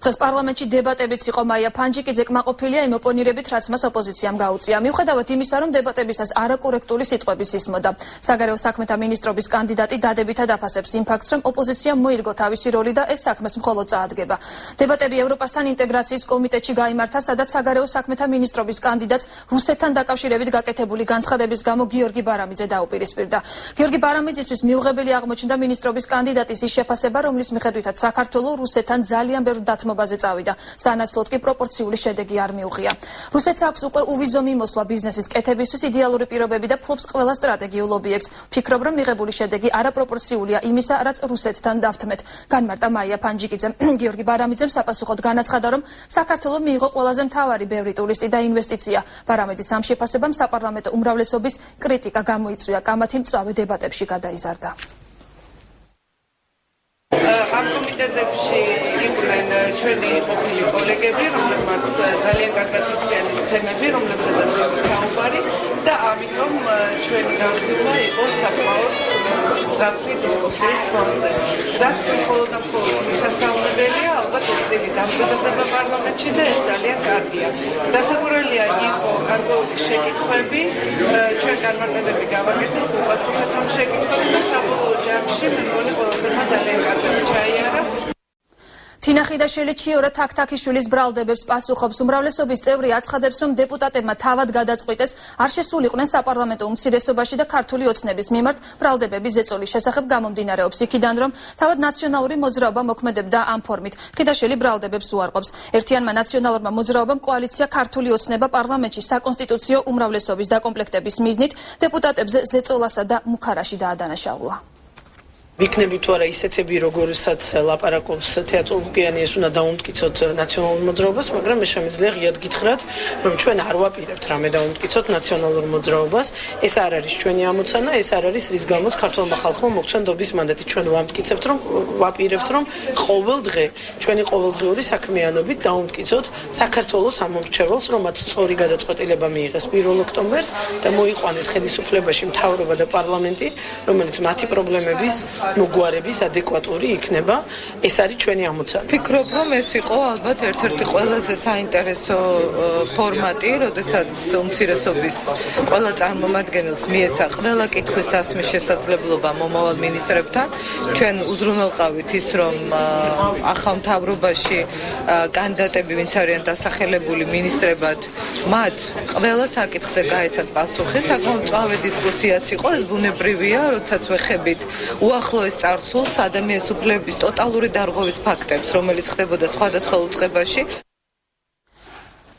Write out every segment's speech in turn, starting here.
დღეს პარლამენტში დებატებიც იყო მაია ფანჯიკიძე კმაყოფილია იმ ოპონირებით, რაც მას ოპოზიციამ გაუწია. მიუხედავად იმისა, რომ დებატებისას არაკორექტული სიტყვების ისმოდა. საგარეო საქმეთა მინისტრობის კანდიდატი დადებითად აფასებს იმ ფაქტს, რომ ოპოზიციამ მოირგო თავისი როლი და ეს საქმეს მხოლოდ წაადგება. დებატები ევროპასთან ინტეგრაციის კომიტეტში გაიმართა, სადაც საგარეო საქმეთა მინისტრობის კანდიდატს რუსეთთან დაკავშირებით გაკეთებული განცხადების გამო გიორგი ბარამიძე დაუპირისპირდა. გიორგი ბარამიძისთვის მიუღებელი აღმოჩნდა მინისტრობის კანდიდატის ის შეფასება, რომლის მიხედვითაც საქართველოს რუსეთთან ძალიან ბევრ დათმობაზე წავიდა. სანაცვლოდ კი პროპორციული შედეგი არ მიუღია. რუსეთს აქვს უკვე უვიზო მიმოსვლა ბიზნესის კეთებისთვის იდეალური პირობები და ფლობს ყველა სტრატეგიულ ობიექტს. ფიქრობ, რომ მიღებული შედეგი არაპროპორციულია იმისა, რაც რუსეთთან დავთმეთ. განმარტა მაია ფანჯიკიძემ. გიორგი ბარამიძემ საპასუხოდ განაცხადა, რომ საქართველოს მიიღო ყველაზე მთავარი ბევრი ტურისტი და ინვესტიცია. ბარამიძის ამ შეფასებამ საპარლამენტო უმრავლესობის კრიტიკა გამოიწვია. კამათი მწვავე დებატებში გადაიზარდა. ამ კომიტეტებში იყვნენ ჩვენი ყოფილი კოლეგები, რომლებმაც ძალიან კარგად იციან ის თემები, რომლებზედაც იყო საუბარი და ამიტომ ჩვენი განხილვა იყო საკმაოდ მძაფრი დისკუსიის ფონზე. რაც მხოლოდ და მხოლოდ მისასალმებელია, ალბათ ეს ტიპი დამკვიდრდება პარლამენტში და ეს ძალიან კარგია. დასაკვირველია იყო გარკვეული შეკითხვები, ჩვენ განმარტებები გავაკეთეთ, უპასუხეთ ამ შეკითხვებს და საბოლოო ჯამში მე მგონი ყველაფერმა ძალიან კარგად ჩაიარა. თინა ხიდაშელი ჩიორა თაქთაქიშვილის ბრალდებებს პასუხობს. უმრავლესობის წევრი აცხადებს, რომ დეპუტატებმა თავად გადაწყვიტეს არ შესულიყვნენ საპარლამენტო უმცირესობაში და ქართული ოცნების მიმართ ბრალდებების ზეწოლის შესახებ გამომდინარეობს იქიდან, რომ თავად ნაციონალური მოძრაობა მოქმედებდა ამ ფორმით. ხიდაშელი ბრალდებებს უარყოფს. ერთიანმა ნაციონალურმა მოძრაობამ კოალიცია ქართული ოცნება პარლამენტში საკონსტიტუციო უმრავლესობის დაკომპლექტების მიზნით დეპუტატებზე ზეწოლასა და მუქარაში დაადანაშაულა. ვიქნები თუ არა ისეთები, როგორსაც ლაპარაკობს თეატრო ლუკიანი, ეს უნდა დაუმტკიცოთ ნაციონალურ მოძრაობას, მაგრამ მე შემიძლია ღიად გითხრათ, რომ ჩვენ არ ვაპირებთ რამე დაუმტკიცოთ ნაციონალურ მოძრაობას. ეს არ არის ჩვენი ამოცანა, ეს არ არის რის გამოც ქართულმა ხალხმა მოგცვა ნდობის მანდატი. ჩვენ ვამტკიცებთ, რომ ვაპირებთ, რომ ყოველ დღე ჩვენი ყოველდღიური საქმიანობით დაუმტკიცოთ საქართველოს ამომრჩეველს, რომ მათ სწორი გადაწყვეტილება მიიღეს 1 ოქტომბერს და მოიყვანეს ხელისუფლებაში მთავრობა და პარლამენტი, რომელიც მათი პრობლემების მოგვარების ადეკვატური იქნება. ეს არის ჩვენი ამოცანა. ფიქრობ, რომ ეს იყო ალბათ ერთ-ერთი ყველაზე საინტერესო ფორმატი, როდესაც უმცირესობის ყველა წარმომადგენელს მიეცა ყველა კითხვის დასმის შესაძლებლობა მომავალ მინისტრებთან. ჩვენ უზრუნველყავით ის, რომ ახალ მთავრობაში კანდიდატები, ვინც არიან დასახელებული მინისტრებად, მათ ყველა საკითხზე გაეცათ პასუხი. საკმაოდ მწვავე დისკუსიაც იყო, ეს ბუნებრივია, როდესაც ვეხებით უახლოეს წარსულს ადამიანის უფლებების ტოტალური დარღვევის ფაქტებს, რომელიც ხდებოდა სხვადასხვა უწყებაში.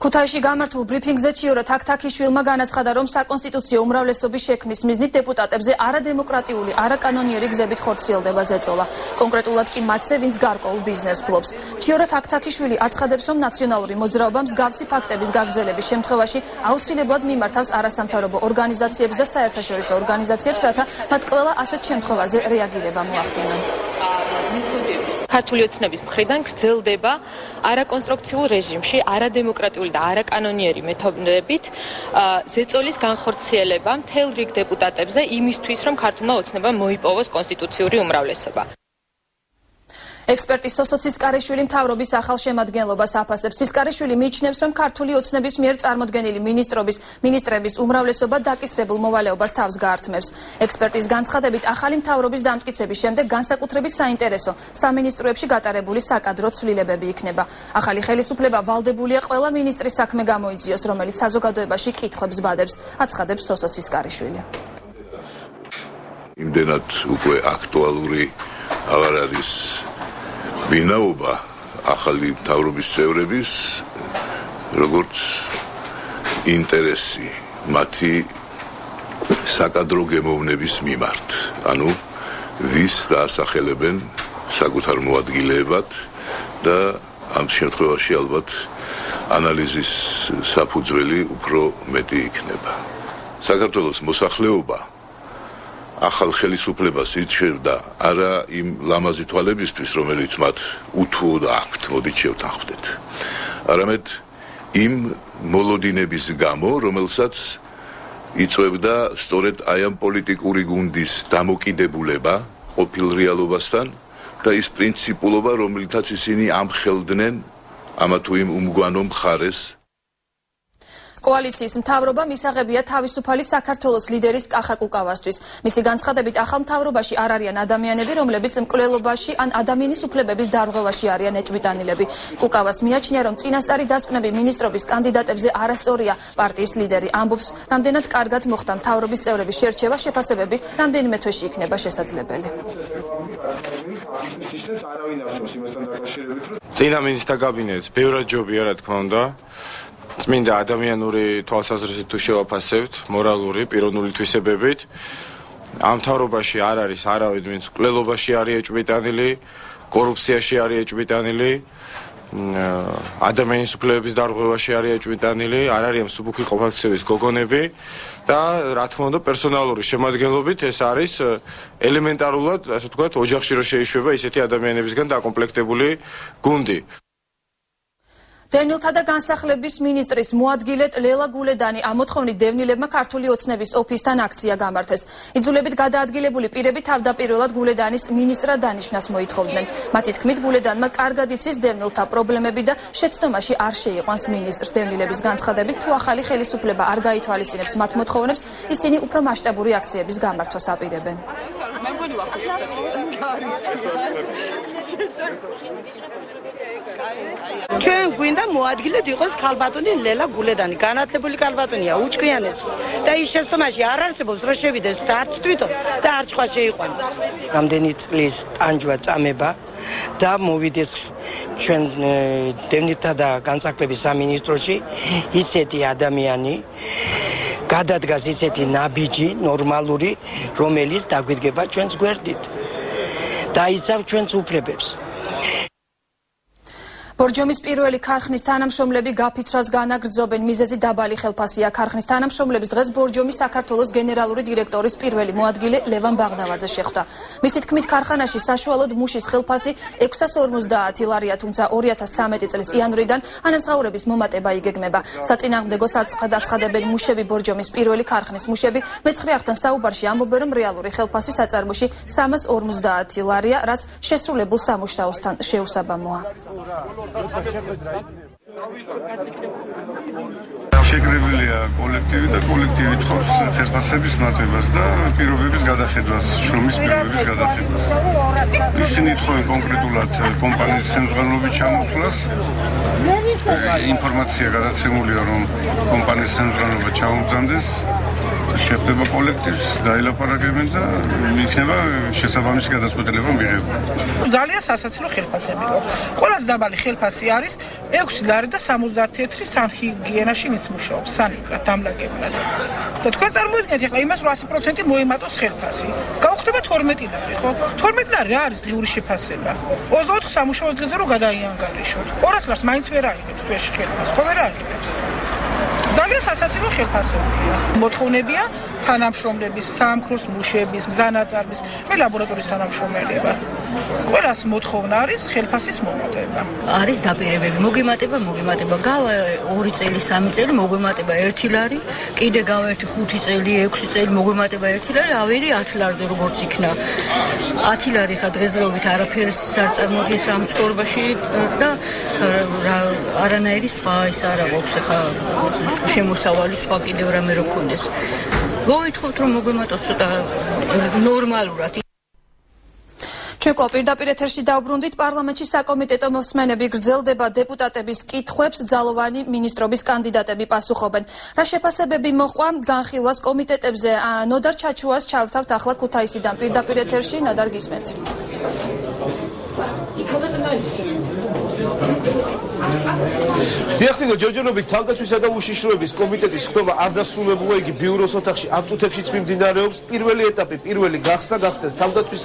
ქუთაისში გამართულ ბრიფინგზე ჩიორა თაქთაქიშვილმა განაცხადა, რომ საკონსტიტუციო უმრავლესობის შექმნის მიზნით დეპუტატებზე არადემოკრატიული, არაკანონიერი გზებით ხორციელდება ზეწოლა. კონკრეტულად კი მათზე, ვინც გარკვეულ ბიზნესს ფლობს. ჩიორა თაქთაქიშვილი აცხადებს, რომ ნაციონალური მოძრაობა მსგავსი ფაქტების გაგრძელების შემთხვევაში აუცილებლად მიმართავს არასამთავრობო ორგანიზაციებს და საერთაშორისო ორგანიზაციებს, რათა მათ ყველა ასეთ შემთხვევაზე რეაგირება მოახდინონ. ქართული ოცნების მხრიდან გრძელდება არაკონსტრუქციულ რეჟიმში, არადემოკრატიული და არაკანონიერი მეთოდებით ზეწოლის განხორციელება მთელ რიგ დეპუტატებზე იმისთვის, რომ ქართულმა ოცნებამ მოიპოვოს კონსტიტუციური უმრავლესობა. ექსპერტი სოსო ცისკარიშვილი მთავრობის ახალ შემადგენლობას აფასებს. ცისკარიშვილი მიიჩნევს, რომ ქართული ოცნების მიერ წარმოდგენილი მინისტრების უმრავლესობა დაკისრებულ მოვალეობას თავს გაართმევს. ექსპერტის განცხადებით, ახალი მთავრობის დამტკიცების შემდეგ განსაკუთრებით საინტერესო სამინისტროებში გატარებული საკადრო ცვლილებები იქნება. ახალი ხელისუფლება ვალდებულია ყველა მინისტრის საქმე გამოიძიოს, რომელიც საზოგადოებაში კითხვებს ბადებს, აცხადებს სოსო ცისკარიშვილი. იმდენად უკვე აქტუალური აღარ არის ვინაობა ახალი მთავრობის წევრების, როგორც ინტერესი მათი საკადრო გემოვნების მიმართ. ანუ ვის დაასახელებენ საკუთარ მოადგილეებად და ამ შემთხვევაში ალბათ ანალიზის საფუძველი უფრო მეტი იქნება. საქართველოს მოსახლეობა ახალ ხელისუფლებას ირჩევდა არა იმ ლამაზი თვალებისთვის, რომელიც მათ უთუოდ აქვთ, მოდით შევთანხმდეთ, არამედ იმ მოლოდინების გამო, რომელსაც იწვევდა სწორედ აი ამ პოლიტიკური გუნდის დამოკიდებულება ყოფილ რეალობასთან და ის პრინციპულობა, რომელთაც ისინი ამხელდნენ ამა თუ იმ უმგვანო მხარეს კოალიციის მთავრობა მისაღებია თავისუფალი საქართველოს ლიდერის კახა კუკავასთვის. მისი განცხადებით, ახალ მთავრობაში არ არიან ადამიანები, რომლებიც მკვლელობაში ან ადამიანის უფლებების დარღვევაში არიან ეჭვიტანილები. კუკავას მიაჩნია, რომ წინასწარი დასკვნები მინისტრობის კანდიდატებზე არასწორია. პარტიის ლიდერი ამბობს, რამდენად კარგად მოხდა მთავრობის წევრების შერჩევა, შეფასებები რამდენიმე თვეში იქნება შესაძლებელი. წინა მინისტრთა კაბინეტს ბევრად ჯობია, რა თქმა უნდა. წმინდა ადამიანური თვალსაზრისით თუ შევაფასებთ, მორალური, პიროვნული თვისებებით, ამ მთავრობაში არ არის არავინ, ვინც მკვლელობაში არის ეჭვმიტანილი, კორუფციაში არის ეჭვმიტანილი, ადამიანის უფლებების დარღვევაში არის ეჭვმიტანილი, არ არიან მსუბუქი ყოფილწების გოგონები და რა თქმა უნდა პერსონალური შემადგენლობით ეს არის ელემენტარულად, ასე ვთქვათ, ოჯახში რო შეიშვება ისეთი ადამიანებისგან დაკომპლექტებული გუნდი. დევნილთა და განსახლების მინისტრის მოადგილედ ლელა გულედანი ამოთხოვნით დევნილებმა ქართული ოცნების ოფისთან აქცია გამართეს. იძულებით გადაადგილებული პირები თავდაპირველად გულედანის მინისტრად დანიშნას მოითხოვდნენ. მათი თქმით, გულედანმა კარგად იცის დევნილთა პრობლემები და შეცდომაში არ შეიყვანს მინისტრს. დევნილების განცხადებით, თუ ახალი ხელისუფლება არ გაითვალისწინებს მათ მოთხოვნებს, ისინი უფრო მასშტაბური აქციების გამართვას აპირებენ. ჩვენ გვინდა მოადგილედ იყოს ქალბატონი ლელა გულედანი, განათლებული ქალბატონია, უჭკვიანესი და ის შეცდომაში არ არსებობს, რომ შევიდეს არც თვითონ და არც სხვა შეიყვანოს. რამდენი წლის ტანჯვა წამება და მოვიდეს ჩვენ დევნილთა და განსახლების სამინისტროში ისეთი ადამიანი გადადგას ისეთი ნაბიჯი, ნორმალური, რომელიც დაგვიდგება ჩვენს გვერდით და იცავს ჩვენს უფლებებს. ბორჯომის პირველი ქარხნის თანამშრომლები გაფიცვას განაგრძობენ. მიზეზი დაბალი ხელფასია. ქარხნის თანამშრომლებს დღეს ბორჯომის საქართველოს გენერალური დირექტორის პირველი მოადგილე ლევან ბაღდავაძე შეხვდა. მისი თქმით, ქარხანაში საშუალოდ მუშის ხელფასი 650 ლარია, თუმცა 2013 წლის იანვრიდან ანაზღაურების მომატება იგეგმება. საწინააღმდეგო დაცხადებენ მუშები. ბორჯომის პირველი ქარხნის მუშები მეცხრე-არხთან საუბარში ამბობენ, რომ რეალური ხელფასი საწარმოში 350 ლარია, რაც შესრულებულ სამუშაოსთან შეუსაბამოა. შეკრებილია კოლექტივი და კოლექტივი თხოვს ხელფასების მატებას და პირობების გადახედვას, შრომის პირობების გადახედვას. ისინი თხოვენ კონკრეტულად კომპანიის ხელმძღვანელობის ჩამოსვლას. ინფორმაცია გადაცემულია, რომ კომპანიის ხელმძღვანელობა ჩაუმგზავნდეს, შეხვდება კოლექტივს, დაილაპარაკებენ და იქნება შესაბამისი გადაწყვეტილება მიღებული. ძალიან სასაცილო ხელფასები გვაქვს. ყველაზე დაბალი ხელფასი არის 6 ლარი და 74 სანჰიგიენაში ვინც მუშაობს, სანიტრად, დამლაგებლად. და თქვენ წარმოიდგინეთ, ახლა იმას 100% მოემატოს ხელფასი. გაუხდება 12 ლარი, ხო? 12 ლარი რა არის დღიური შეფასება? 24 სამუშაო დღეზე რო გადაიანგარიშოთ. 200 ლარს მაინც ვერ აიღებს თვეში ხელფასს, ხო ვერ აიღებს? ძალიან სასაცილო ხელფასებია. მოთხოვნებია თანამშრომლების, საამქროს მუშების, მზანაწარმის, მე ლაბორატორიის თანამშრომელი ვარ. ყველას მოთხოვნა არის ხელფასის მომატება. არის დაპირებები, მოგემატება, გავა 2 წელი, 3 წელი, მოგემატება 1 ლარი, კიდე გავა 5 წელი, 6 წელი, მოგემატება 1 ლარი, ავერი 10 ლარზე როგორც იქნა. 10 ლარი ხა დღესდღეობით არაფერს არ წარმოადგენს ამ ცხოვრებაში და არანაირი სხვა ის არა გვაქვს ხა შემოსავალი სხვა კიდევ რამე რო გქონდეს. გოვითხოვთ რომ მოგემატოს ცოტა ნორმალურად. ჩვენ კვლავ პირდაპირ ეთერში დავბრუნდით. პარლამენტში საკომიტეტო მოსმენები გრძელდება. დეპუტატების კითხვებს ძალოვანი მინისტრობის კანდიდატები პასუხობენ. რა შეფასებები მოყვა განხილვას კომიტეტებზე? ნოდარ ჩაჩუას ჩავრთავთ ახლა ქუთაისიდან. პირდაპირ ეთერში ნოდარ გისმენთ. დიახტინო ჯერჯერობით თავდაცვისა და უშიშროების კომიტეტის ხდომა არ დასრულებულა, იგი ბიუროს ოთახში ამ წუთებშიც მიმდინარეობს. პირველი ეტაპი, პირველი გახსნეს თავდაცვის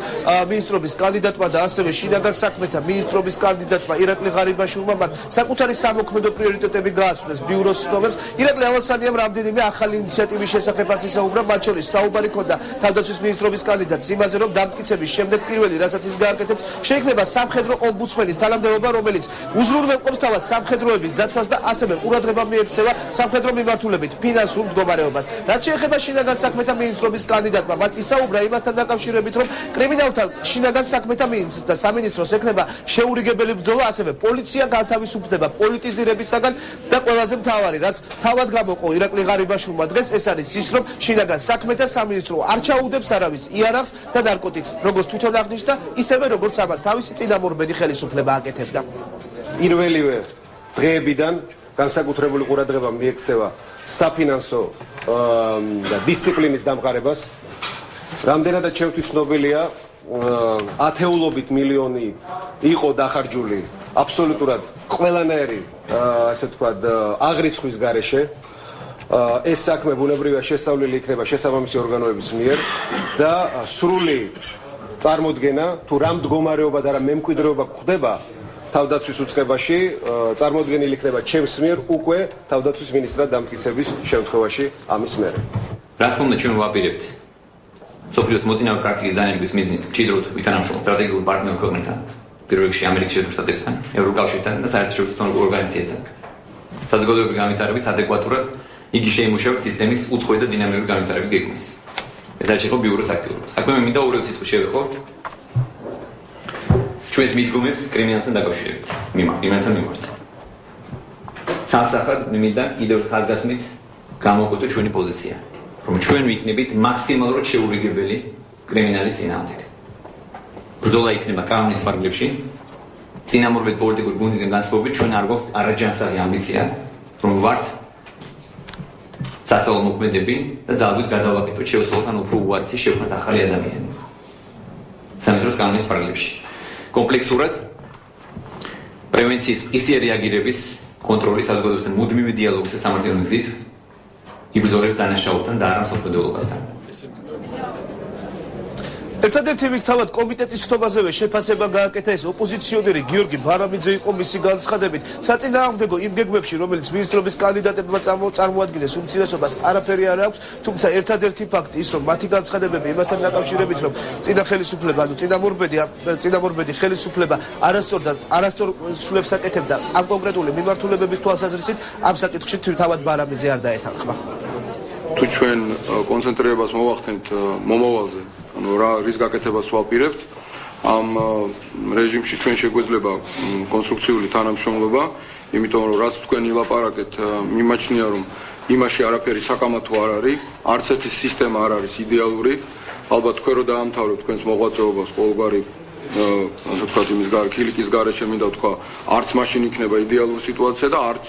მინისტრობის კანდიდატმა და ასევე შინაგან საქმეთა მინისტრობის კანდიდატმა ირაკლი ღარიბაშვილმა მათ საკუთარი სამოქმედო პრიორიტეტები გააცნეს ბიუროს ხდომებს. ირაკლი ალასანიამ რამდენიმე ახალი ინიციატივის შესახებაც ისაუბრა, მათ შორის საუბარი ჰქონდა თავდაცვის მინისტრობის კანდიდატს იმაზე, რომ დამტკიცების შემდეგ პირველი, რასაც ის გააკეთებს, შეიქმნება სამხედრო ომბუდსმენის თანამდებობა, რომელიც უზრუნველყოფს თავად სამხედროების დაცვას და ასევე ყურადღება მიექცევა სამხედრო მიმართულებით ფინანსურ მდგომარეობას. რაც შეეხება შინაგან საქმეთა მინისტრობის კანდიდატმა, მან ისაუბრა იმასთან დაკავშირებით, რომ კრიმინალთა შინაგან საქმეთა მინისტრს და სამინისტროს ექნება შეურიგებელი ბრძოლა, ასევე პოლიცია განთავისუფლდება პოლიტიზირებისაგან და ყველაზე მთავარი, რაც თავად გამოყო ირაკლი ღარიბაშვილმა დღეს, ეს არის ის, რომ შინაგან საქმეთა სამინისტრო არ ჩაუდებს არავის იარაღს და ნარკოტიკს, როგორც თვითონ აღნიშნა, ისევე როგორც ამას თავისი წინამორბედი ხელისუფლება აკეთებდა. პირველივე დღეებიდან განსაკუთრებული ყურადღება მიექცევა საფინანსო და დისციპლინის დამყარებას. რამდენადაც ჩემთვის ცნობილია, ათეულობით მილიონი იყო დახარჯული აბსოლუტურად ყველანაირი, ასე ვთქვათ, აღრიცხვის გარეშე. ეს საქმე ბუნებრივია შესწავლილი იქნება შესაბამისი ორგანოების მიერ და სრული წარმოდგენა თუ რა მდგომარეობა და რა მემკვიდრეობა გვხდება თავდაცვის უწყებაში, წარმოდგენილი იქნება ჩემს მიერ უკვე თავდაცვის მინისტრად დამტკიცების შემთხვევაში ამის მერე. რა თქმა უნდა, ჩვენ ვაპირებთ სოფლიოს მოწინავე პრაქტიკის დანერგვის მიზნით მჭიდროდ ვითანამშრომლობთ სტრატეგიულ პარტნიორ ქვეყნებთან, პირველ რიგში ამერიკის შეერთებულ შტატებთან, ევროკავშირთან და საერთაშორისო ორგანიზაციებთან. საზოგადოებრივი განვითარების ადეკვატურად იგი შეიმუშავებს სისტემის უცხოე და დინამიური განვითარების გეგმას. ეს არის შეეხო ბიუროს აქტიურობას. საქმე მე მინდა ორი სიტყვით შევეხო ჩვენს მიდგომებს კრიმინალთან დაკავშირებით. კრიმინალთან მიმართ. სასახად მინდა კიდევ ხაზგასმით გამოვყოთ ჩვენი პოზიცია, რომ ჩვენ ვიქნებით მაქსიმალურად შეურიგებელი კრიმინალის წინააღმდეგ. ბრძოლა იქნება კანონის ფარგლებში. წინამორბედ პოლიტიკური გუნდისგან განსხვავებით ჩვენ არ გვაქვს არაჯანსაღი ამბიცია, რომ ვართ სასწავლო მოქმედები და ძალების გადავაკეთოთ შევცვალოთ უფრო უარესი შევქმნათ ახალი ადამიანები. სამხედრო კანონის ფარგლებში. კომპლექსურად პრევენციის ისე რეაგირების კონტროლის საზოგადოებასთან მუდმივი დიალოგის და სამართლიანი გზით იბრძოლებს დანაშაულთან და არა მსოფლმხედველობასთან. ერთადერთი რიგ თავად კომიტეტის ხტობაზევე შეფასება გააკეთა ეს ოპოზიციონერი გიორგი ბარამიძე იყო მისი განცხადებით. საწინააღმდეგო იმ გეგმებში, რომელიც ministrobis კანდიდატებმა წარმოადგენს უმცირესობას, არაფერი არ აქვს, თუმცა ერთადერთი ფაქტი ის, რომ მათი განცხადებები იმასთან დაკავშირებით, რომ წინა ხელისუფლება, ანუ წინამორბედი ხელისუფლება არასწორ სულებს აკეთებდა ამ კონკრეტული მიმართულებების თვალსაზრისით, ამ საკითხში თავად ბარამიძე არ დაეთანხმა. თუ ჩვენ კონცენტრირებას მოვახდენთ მომავალზე, ანუ რა რის გაკეთებას ვაპირებთ, ამ რეჟიმში ჩვენ შეგვეძლება კონსტრუქციული თანამშრომლობა, იმიტომ რომ რაც თქვენ ილაპარაკეთ, მიმაჩნია რომ იმაში არაფერი საკამათო არ არის, არც ერთი სისტემა არ არის იდეალური, ალბათ თქვენ რო დაამთავრებთ თქვენს მოღვაწეობას ყოველგვარი ასე ვთქვათ იმის ქილიკის გარეშე მინდა ვთქვა, არც მაშინ იქნება იდეალური სიტუაცია და არც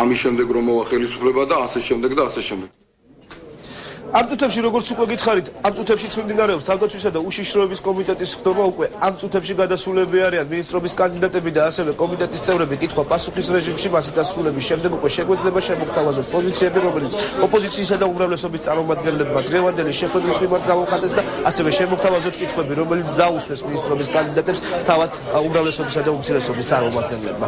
ამის შემდეგ რომ მოვა ხელისუფლება და ასე შემდეგ და ასე შემდეგ. ამ წუთებში როგორც უკვე გითხარით, ამ წუთებშიც მიმდინარეობს თავდაცვისა და უშიშროების კომიტეტის ხდომა, უკვე ამ წუთებში გადასულები არიან ministrobis კანდიდატები და ასევე კომიტეტის წევრები კითხვა-პასუხის რეჟიმში, მასით დასრულების შემდეგ უკვე შეგვეძლება შემოგთავაზოთ პოზიციები, რომელიც ოპოზიციისა და უმრავლესობის წარმომადგენლებმა დღევანდელი შეხვედრის მიმართ გამოხატეს და ასევე შემოგთავაზოთ კითხვები, რომელიც დაუსვეს ministrobis კანდიდატებს თავად უმრავლესობისა და უმცირესობის წარმომადგენლებმა.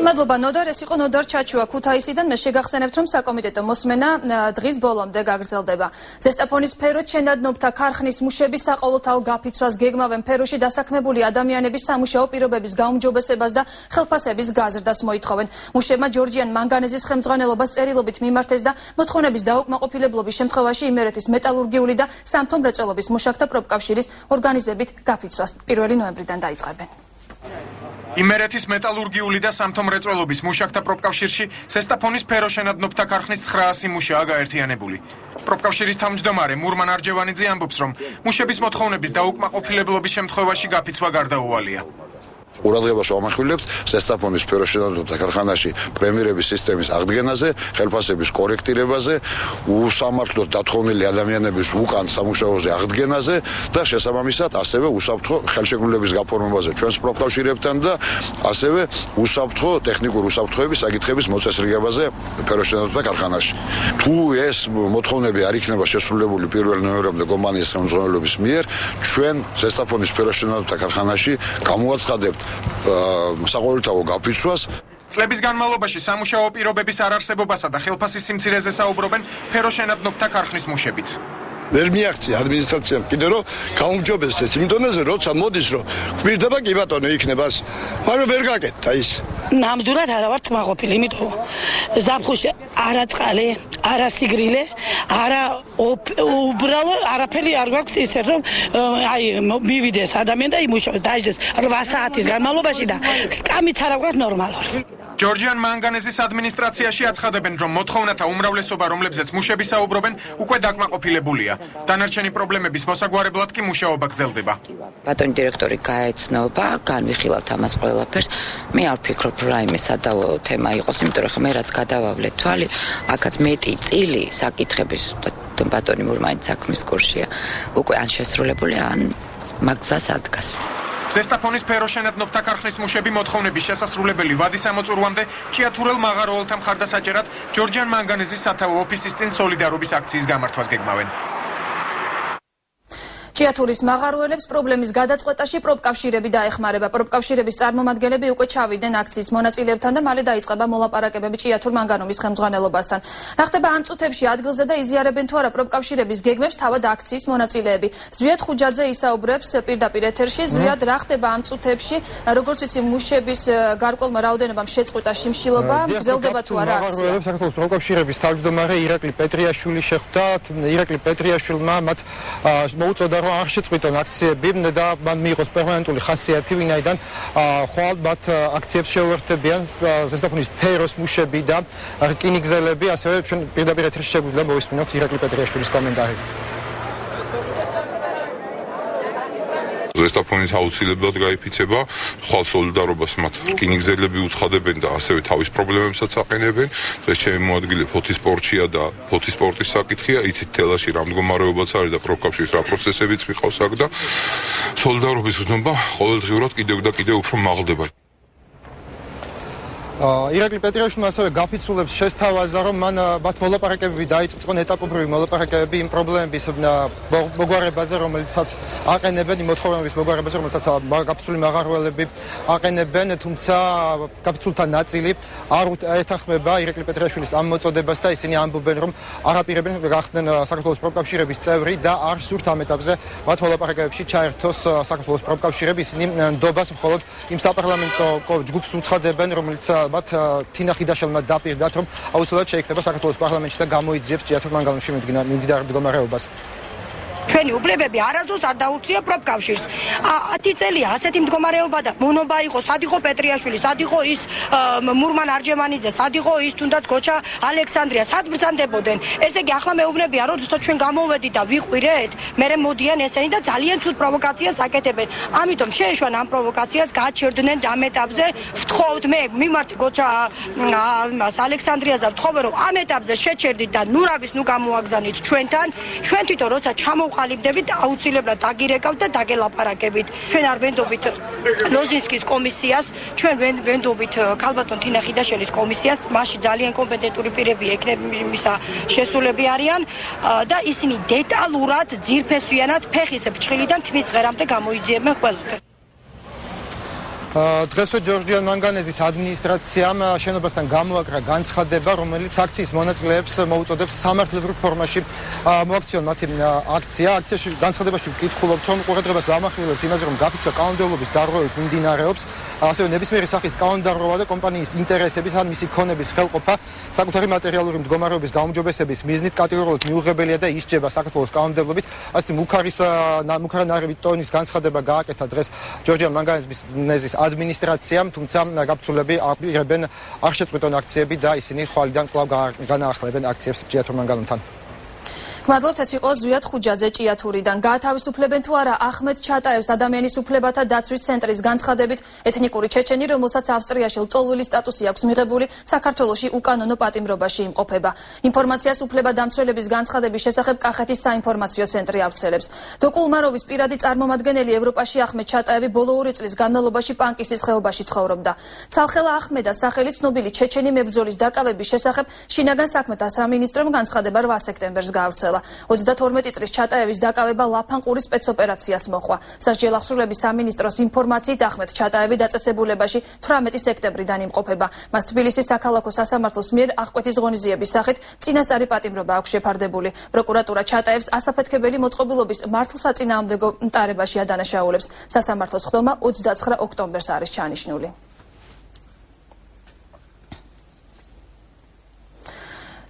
მადლობა ნოდარ, ეს იყო ნოდარ ჩაჩუა ქუთაისიდან. მე შეგახსენებთ, რომ საკომიტეტო მოსმენა დღის ბოლომდე გაგრძელდება. ზესტაფონის სფერო ჩენადნობთა ქარხნის მუშების საყოველთაო გაფიცვას გეგმავენ სფეროში დასაქმებული ადამიანების სამუშაო პირობების გაუმჯობესებას და ხელფასების გაზრდას მოითხოვენ. მუშებმა ჯორჯიან მანგანეზის ხელმძღვანელობას წერილობით მიმართეს და მოთხოვნების დაუკმაყოფილებლობის შემთხვევაში იმერეთის მეტალურგიული და სამთო-მრეწველობის მუშაკთა პროფკავშირის ორგანიზებით გაფიცვას 1 ნოემბრიდან დაიწყებენ. იმერეთის მეტალურგიული და სამთო-მრეწველობის მუშაკთა პროფკავშირში ზესტაფონის სფეროშენადნობთა ქარხნის 900 მუშაა გაერთიანებული. პროფკავშირის თავმჯდომარე მურმან არჯევანიძე ამბობს, რომ მუშების მოთხოვნების დაუკმაყოფილებლობის შემთხვევაში გაფიცვა გარდაუვალია. ყურადღებას ვამახვილებთ ზესტაფონის სფეროშენადნობთა ქარხანაში პრემიერების სისტემის აღდგენაზე, ხელფასების კორექტირებაზე, უსამართლოდ დათხოვნილი ადამიანების უკან სამუშაოზე აღდგენაზე და შესაბამისად ასევე უსაფრთხო ხელშეკრულების გაფორმებაზე ჩვენს პროფკავშირებთან და ასევე უსაფრთხო ტექნიკურ უსაფრთხოების საკითხების მოწესრიგებაზე სფეროშენადნობთა ქარხანაში. თუ ეს მოთხოვნები არ იქნება შესრულებული 1 ნოემბრამდე კომპანიის ხელმძღვანელობის მიერ, ჩვენ ზესტაფონის სფეროშენადნობთა ქარხანაში გამოვაცხადებთ საყოველთაო გაფიცვას. წლების განმავლობაში სამუშაო პირობების არარსებობასა და ხელფასის სიმცირეზე საუბრობენ სფეროშენადნობთა ქარხნის მუშებიც. ვერ მიაღწია ადმინისტრაციამ კიდე რომ გაუმჯობესდეს იმ დონეზე როცა მოდის რომ გვირდება კი ბატონო იქნებას მაგრამ ვერ გაკეთდა ის ნამდვილად არა ვარ თმაყოფილი იმიტომ ზაფხულში არა წყალი არა სიგრილე არა უბრალო არაფერი არ გვაქვს ისე რომ აი მივიდეს ადამიანი და იმუშავოს დაждდეს 8 საათის განმავლობაში და სკამიც არა გვაქვს ნორმალური ჯორჯიან მანგანეზის ადმინისტრაციაში აცხადებენ, რომ მოთხოვნათა უმრავლესობა, რომლებზეც მუშები საუბრობენ, უკვე დაკმაყოფილებულია. დანარჩენი პრობლემების მოსაგვარებლად კი მუშაობა გრძელდება. ბატონი დირექტორი გაეცნობა, განვიხილავთ ამას ყველაფერს. მე არ ვფიქრობ, რომ რაიმე სადავო თემა იყოს, იმიტომ რომ მე რაც გადავავლეთ თვალი, აქაც მეტი წილი საკითხების ბატონი მურმანი საქმის კურსია. უკვე ან შესრულებული, ან მაგზას ადგას. ზესტაფონის ფეროშენადნობთა ქარხნის მუშები მოთხოვნების შესასრულებელი ვადის ამოწურვამდე ჭიათურელ მაღაროელთა მხარდასაჭერად ჯორჯიან მანგანეზის სათავო ოფისის წინ სოლიდარობის აქციის გამართვას გეგმავენ. ჭიათურის მაღაროელებს პრობლემის გადაწყვეტაში პროფკავშირები დაეხმარება. პროფკავშირების წარმომადგენლები უკვე ჩავიდნენ აქციის მონაწილეებთან და მალე დაიწყება მოლაპარაკებები ჭიათურ მანგანუმის ხელმძღვანელობასთან. რა ხდება ამ წუთებში ადგილზე და იზიარებენ თუ არა პროფკავშირების გეგმებს თავად აქციის მონაწილეები. ზვიად ხუჯაძე ისაუბრებს პირდაპირ ეთერში. ზვიად, რა ხდება ამ წუთებში, როგორც ვიცი, მუშების გარკვეულმა რაოდენობამ შეწყვიტა შიმშილობა, გრძელდება თუ არა აქცია. საქართველოს პროფკავშირების თავმჯდომარე ირაკლი პეტრიაშვილი შეხვდა. ირაკლი პეტრიაშვილმა მათ მოუწოდა რომ არ შეწყვიტონ აქციები და მან მიიღოს პერმანენტული ხასიათი, ვინაიდან ხვალ მათ აქციებს შეუერთებიან ზესტაფონის ფეროს მუშები და რკინიგზელები, ასევე ჩვენ პირდაპირ ეთერში შეგვიძლია მოვისმინოთ ირაკლი პეტრიაშვილის კომენტარი. ზესტაფონის აუცილებლად გაიფიცება, ხვალ სოლიდარობას მათ რკინიგზელები უცხადებენ და ასევე თავის პრობლემებსაც აყენებენ. დღეს ჩემი მოადგილე ფოთისპორტშია და ფოთისპორტის საკითხია, იცით თელაში რა მდგომარეობაც არის და პროფკავშირის რა პროცესებიც მიყავს აქ და სოლიდარობის გზნობა ყოველდღიურად კიდევ და კიდევ უფრო მაღლდება. ირაკლი პეტრიაშვილმა ასევე გაფიცულებს შესთავაზა, რომ მან მათ მოლაპარაკებები დაიწყონ ეტაპობრივი მოლაპარაკებები იმ პრობლემების მოგვარებაზე, რომელიცაც აყენებენ, იმ მოთხოვნების მოგვარებაზე, რომელიცაც გაფიცული მაღაროელები აყენებენ, თუმცა გაფიცულთა ნაწილი არ ეთანხმება ირაკლი პეტრიაშვილის ამ მოწოდებას და ისინი ამბობენ, რომ არ აპირებენ გახდნენ საქართველოს პროფკავშირების წევრი და არ სურთ ამ ეტაპზე მათ მოლაპარაკებებში ჩაერთოს საქართველოს პროფკავშირები, ისინი ნდობას მხოლოდ იმ საპარლამენტო ჯგუფს უცხადებენ, რომელიც მათ თინა ხიდაშელმა დაპირდათ, რომ აუცილებლად შეიქმნება საქართველოს პარლამენტში და გამოიძიებს ჭიათურ მანგანუმში მიმდინარე მდგომარეობას. ჩვენი უფლებები არასდროს არ დაუწია პროფკავშირს. 10 წელია ასეთი მდგომარეობა და მონობა იყო, სად იყო პეტრიაშვილი, სად იყო ის მურმან არჯემანიძე, სად იყო ის თუნდაც გოჩა ალექსანდრია, სად ბრძანდებოდნენ. ესე იგი ახლა მეუბნებია, რომ როდესაც ჩვენ გამოვედით და ვიყვირეთ, მერე მოდიან ესენი და ძალიან ცუდ პროვოკაციას აკეთებენ. ამიტომ შეეშვან ამ პროვოკაციას, გააჩერდნენ ამ ეტაპზე. ვთხოვთ, მე მიმართ გოჩა ალექსანდრიას და ვთხოვე, რომ ამ ეტაპზე შეჩერდით და ნურავის ნუ გამოაგზავნით ჩვენთან. ჩვენ თვითონ როცა ჩამოვყალიბდებით, აუცილებლად დაგირეკავთ და დაგელაპარაკებით. ჩვენ არ ვენდობით ლოზინსკის კომისიას, ჩვენ ვენდობით ქალბატონ თინა ხიდაშელის კომისიას, მასში ძალიან კომპეტენტური პირები ეკნებისა შესულები არიან და ისინი დეტალურად, ძირფესვიანად ფეხის ფრჩხილიდან თმის ღერამდე გამოიძიებენ ყველაფერს. დღესვე ჯორჯიან მანგანეზის ადმინისტრაციამ შენობასთან გამოაკრა განცხადება, რომელიც აქციის მონაწილეებს მოუწოდებს სამართლებრივ ფორმაში მოაქციონ მათი აქცია. აქციაში განცხადებაში ვკითხულობთ, რომ ყურადღებას ვამახვილებთ იმაზე, რომ გაფიცვა კანონმდებლობის დარღვევით მიმდინარეობს, ასევე ნებისმიერი სახის კანონდარღვევა და კომპანიის ინტერესების ან მისი ქონების ხელყოფა საკუთარი მატერიალური მდგომარეობის გაუმჯობესების მიზნით კატეგორიულად მიუღებელია და ისჯება საქართველოს კანონმდებლობით. ასეთი მუქარანაირი ტონის განცხადება გააკეთა დღეს ჯორჯიან მანგანეზის ადმინისტრაციამ, თუმცა გაფიცულები აპირებენ არ შეწყვიტონ აქციები და ისინი ხვალიდან კვლავ განაახლებენ აქციებს ჭიათურ მანგანუმთან. გმადლობთ, ეს იყო ზვიად ხუჯაძე ჭიათურიდან. გაათავისუფლებენ თუ არა ახმედ ჩატაევს ადამიანის უფლებათა დაცვის ცენტრის განცხადებით ეთნიკური ჩეჩენი, რომელსაც ავსტრიაში ლტოლვილი სტატუსი აქვს მიღებული, საქართველოში უკანონო პატიმრობაში იმყოფება. ინფორმაციას უფლებადამცველების განცხადების შესახებ კახეთის საინფორმაციო ცენტრი ავრცელებს. დოკუ უმაროვის პირადი წარმომადგენელი ევროპაში ახმედ ჩატაევი ბოლო 2 წლის განმავლობაში პანკისის ხეობაში ცხოვრობდა. ცალხელა ახმედას სახელი ცნობილი ჩეჩენი მებრძოლის დაკავების შესახებ შინაგან საქმეთა სამინისტრომ განცხადება 8 სექტემბერს გაავრცელა. გამოცელა. 32 წლის ჩატაევის დაკავება ლაფანყურის სპეცოპერაციას მოჰყვა. სასჯელ აღსრულების სამინისტროს ინფორმაციით ახმედ ჩატაევი დაწესებულებაში 18 სექტემბრიდან იმყოფება. მას თბილისის საქალაქო სასამართლოს მიერ აღკვეთის ღონისძიების სახით წინასწარი პატიმრობა აქვს შეფარდებული. პროკურატურა ჩატაევს ასაფეთქებელი მოწყობილობის მართლსაწინააღმდეგო ტარებაში ადანაშაულებს. სასამართლოს ხდომა 29 ოქტომბერს არის ჩანიშნული.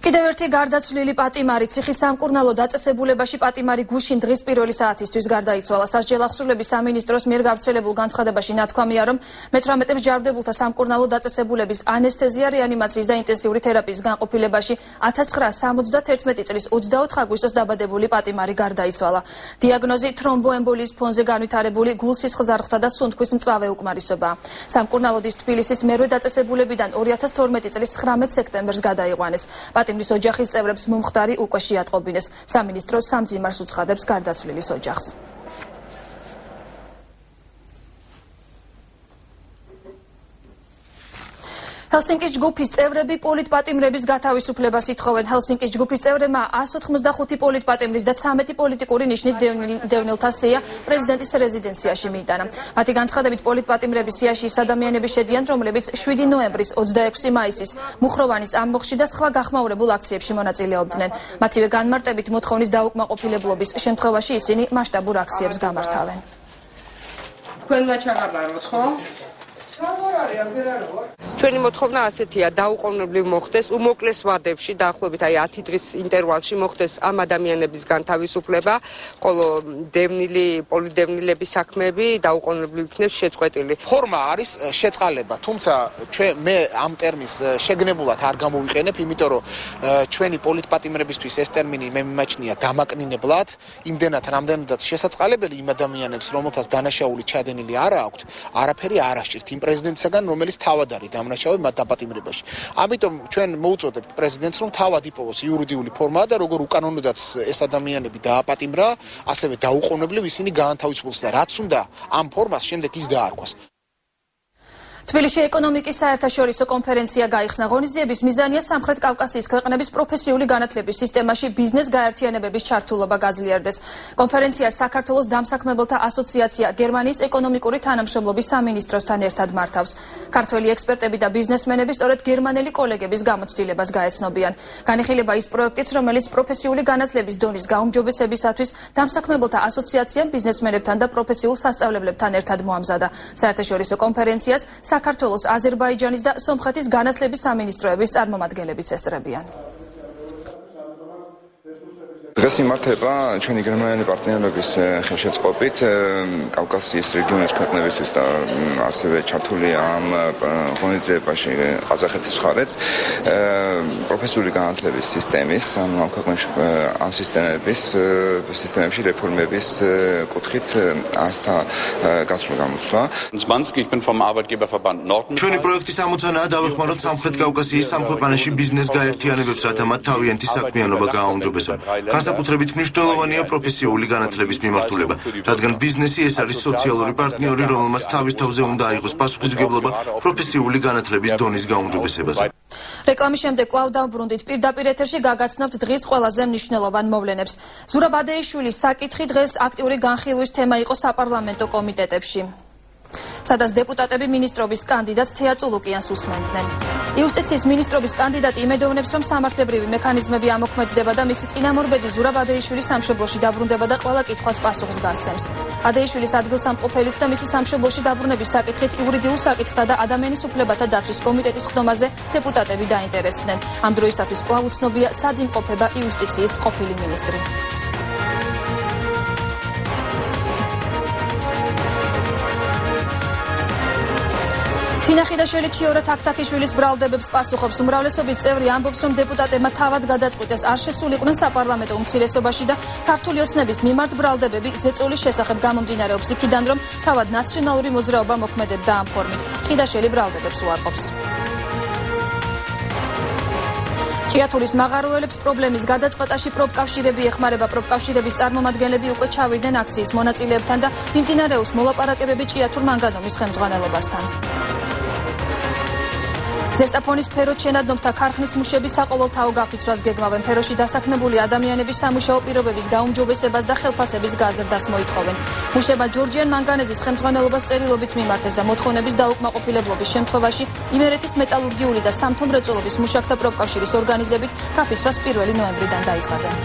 კიდევ ერთი გარდაცვლილი პატიმარი ციხის სამკურნალო დაწესებულებაში პატიმარი გუშინ დღის პირველი საათისთვის გარდაიცვალა. სასჯელ აღსრულების სამინისტროს მიერ გავრცელებულ განცხადებაში ნათქვამია, რომ მე-18 მსჯავრდებულთა სამკურნალო დაწესებულების ანესთეზია, რეანიმაციის და ინტენსიური თერაპიის განყოფილებაში 1971 წლის 24 აგვისტოს დაბადებული პატიმარი გარდაიცვალა. დიაგნოზი თრომბოემბოლიის ფონზე განვითარებული გულსისხლ ზარღვთა და სუნთქვის მწვავე უკმარისობაა. სამკურნალოდის თბილისის მერვე დაწესებულებიდან 2012 წლის 19 სექტემბერს გადაიყვანეს. პატიმრის ოჯახის წევრებს მომხდარი უკვე შეატყობინეს. სამინისტრო სამძიმარს უცხადებს გარდაცვლილის ოჯახს. ჰელსინკის ჯგუფის წევრები პოლიტპატიმრების გათავისუფლებას ითხოვენ. ჰელსინკის ჯგუფის წევრებმა 185 პოლიტპატიმრის და 13 პოლიტიკური ნიშნით დევნილთა სია პრეზიდენტის რეზიდენციაში მიიტანა. მათი განცხადებით პოლიტპატიმრების სიაში ის ადამიანები შედიან, რომლებიც 7 ნოემბრის, 26 მაისის, მუხროვანის ამბოხში და სხვა გახმაურებულ აქციებში მონაწილეობდნენ. მათივე განმარტებით მოთხოვნის დაუკმაყოფილებლობის შემთხვევაში ისინი მასშტაბურ აქციებს გამართავენ. თქვენმა ჩაღაბაროთ, ხო? ჩვენი მოთხოვნა ასეთია, დაუყოვნებლივ მოხდეს უმოკლეს ვადებში, დაახლოებით 10 დღის ინტერვალში მოხდეს ამ ადამიანების განთავისუფლება, ხოლო პოლიდევნილების საქმეები დაუყოვნებლივ იქნებს შეწყვეტილი. ფორმა არის შეწყალება, თუმცა მე ამ ტერმინს შეგნებულად არ გამოვიყენებ, იმიტომ რომ ჩვენი პოლიტპატიმრებისთვის ეს ტერმინი მე მიმაჩნია დამაკნინებლად, იმდენად რამდენადაც შესაწყალებელი იმ ადამიანებს, რომელთაც დანაშაული ჩადენილი არა აქვთ, არაფერი არ აღჭირთ იმ პრეზიდენტისაგან, რომელიც თავად არის დამნაშავე მათ დაპატიმრებაში. ამიტომ ჩვენ მოუწოდებთ პრეზიდენტს, რომ თავად იპოვოს იურიდიული ფორმა და როგორ უკანონოდაც ეს ადამიანები დააპატიმრა, ასევე დაუყოვნებლივ ისინი გაანთავისუფლოს და რაც უნდა ამ ფორმას შემდეგ ის დაარქვას. თბილისში ეკონომიკის საერთაშორისო კონფერენცია გაიხსნა. ღონისძიების მიზანია სამხრეთ კავკასიის ქვეყნების პროფესიული განათლების სისტემაში ბიზნეს გაერთიანებების ჩართულობა გაძლიერდეს. კონფერენციას საქართველოს დამსაქმებელთა ასოციაცია გერმანიის ეკონომიკური თანამშრომლობის სამინისტროსთან ერთად მართავს. ქართველი ექსპერტები და ბიზნესმენები სწორედ გერმანელი კოლეგების გამოცდილებას გაეცნობიან. განიხილება ის პროექტიც, რომელიც პროფესიული განათლების დონის გაუმჯობესებისათვის დამსაქმებელთა ასოციაციამ ბიზნესმენებთან და პროფესიულ სასწავლებლებთან ერთად მოამზადა. საერთაშორისო კონფერენციას საქართველოს, აზერბაიჯანის და სომხეთის განათლების სამინისტროების წარმომადგენლებიც ესწრებიან. დღეს იმართება ჩვენი გერმანელი პარტნიორების ხელშეწყობით კავკასიის რეგიონის ქვეყნებისთვის და ასევე ჩართულია ამ ღონისძიებაში ყაზახეთის მხარეც პროფესიული განათლების სისტემის, ამ ქვეყნებში ამ სისტემებში რეფორმების კუთხით ასთა გაცვლა გამოსვლა. ჩვენი პროექტის ამოცანაა დავეხმაროთ სამხრეთ კავკასიის სამ ქვეყანაში ბიზნეს გაერთიანებებს, რათა მათ თავიანთი საქმიანობა გააუმჯობესონ. განსაკუთრებით მნიშვნელოვანია პროფესიული განათლების მიმართულება, რადგან ბიზნესი ეს არის სოციალური პარტნიორი, რომელმაც თავის თავზე უნდა აიღოს პასუხისმგებლობა პროფესიული განათლების დონის გაუმჯობესებაზე. რეკლამის შემდეგ კვლავ დავბრუნდით. პირდაპირ ეთერში გაგაცნობთ დღის ყველაზე მნიშვნელოვან მოვლენებს. ზურაბ ადეიშვილის საკითხი დღეს აქტიური განხილვის თემა იყო საპარლამენტო კომიტეტებში, სადაც დეპუტატები მინისტრობის კანდიდატს თეა წულუკიანს უსმენდნენ. იუსტიციის მინისტრობის კანდიდატი იმედოვნებს, რომ სამართლებრივი მექანიზმები ამოქმედდება და მისი წინამორბედი ზურაბ ადეიშვილის სამშობლოში დაბრუნდება და ყველა კითხვას პასუხს გასცემს. ადეიშვილის ადგილსამყოფელით და მისი სამშობლოში დაბრუნების საკითხით იურიდიულ საკითხთა და ადამიანის უფლებათა დაცვის კომიტეტის ხდომაზე დეპუტატები დაინტერესდნენ. ამ დროისათვის კვლავ უცნობია, სად იმყოფება იუსტიციის ყოფილი მინისტრი. თინა ხიდაშელი ჩიორა თაქთაქიშვილის ბრალდებებს პასუხობს. უმრავლესობის წევრი ამბობს, რომ დეპუტატებმა თავად გადაწყვიტეს არ შესულიყვნენ საპარლამენტო უმცირესობაში და ქართული ოცნების მიმართ ბრალდებები ზეწოლის შესახებ გამომდინარეობს იქიდან, რომ თავად ნაციონალური მოძრაობა მოქმედებდა ამ ფორმით. ხიდაშელი ბრალდებებს უარყოფს. ჭიათურის მაღაროელებს პრობლემის გადაწყვეტაში პროფკავშირები ეხმარება. პროფკავშირების წარმომადგენლები უკვე ჩავიდნენ აქციის მონაწილეებთან და მიმდინარეობს მოლაპარაკებები ჭიათურ მანგანუმის ხელმძღვანელობასთან. ზესტაფონის ფეროჩენადნობთა ქარხნის მუშები საყოველთაო გაფიცვას გეგმავენ. ფეროში დასაქმებული ადამიანების სამუშაო პირობების გაუმჯობესებას და ხელფასების გაზრდას მოითხოვენ. მუშება ჯორჯიან მანგანეზის ხელმძღვანელობას წერილობით მიმართეს და მოთხოვნების დაუკმაყოფილებლობის შემთხვევაში იმერეთის მეტალურგიული და სამთო მრეწველობის მუშაკთა პროფკავშირის ორგანიზებით გაფიცვას 1 ნოემბრიდან დაიწყებენ.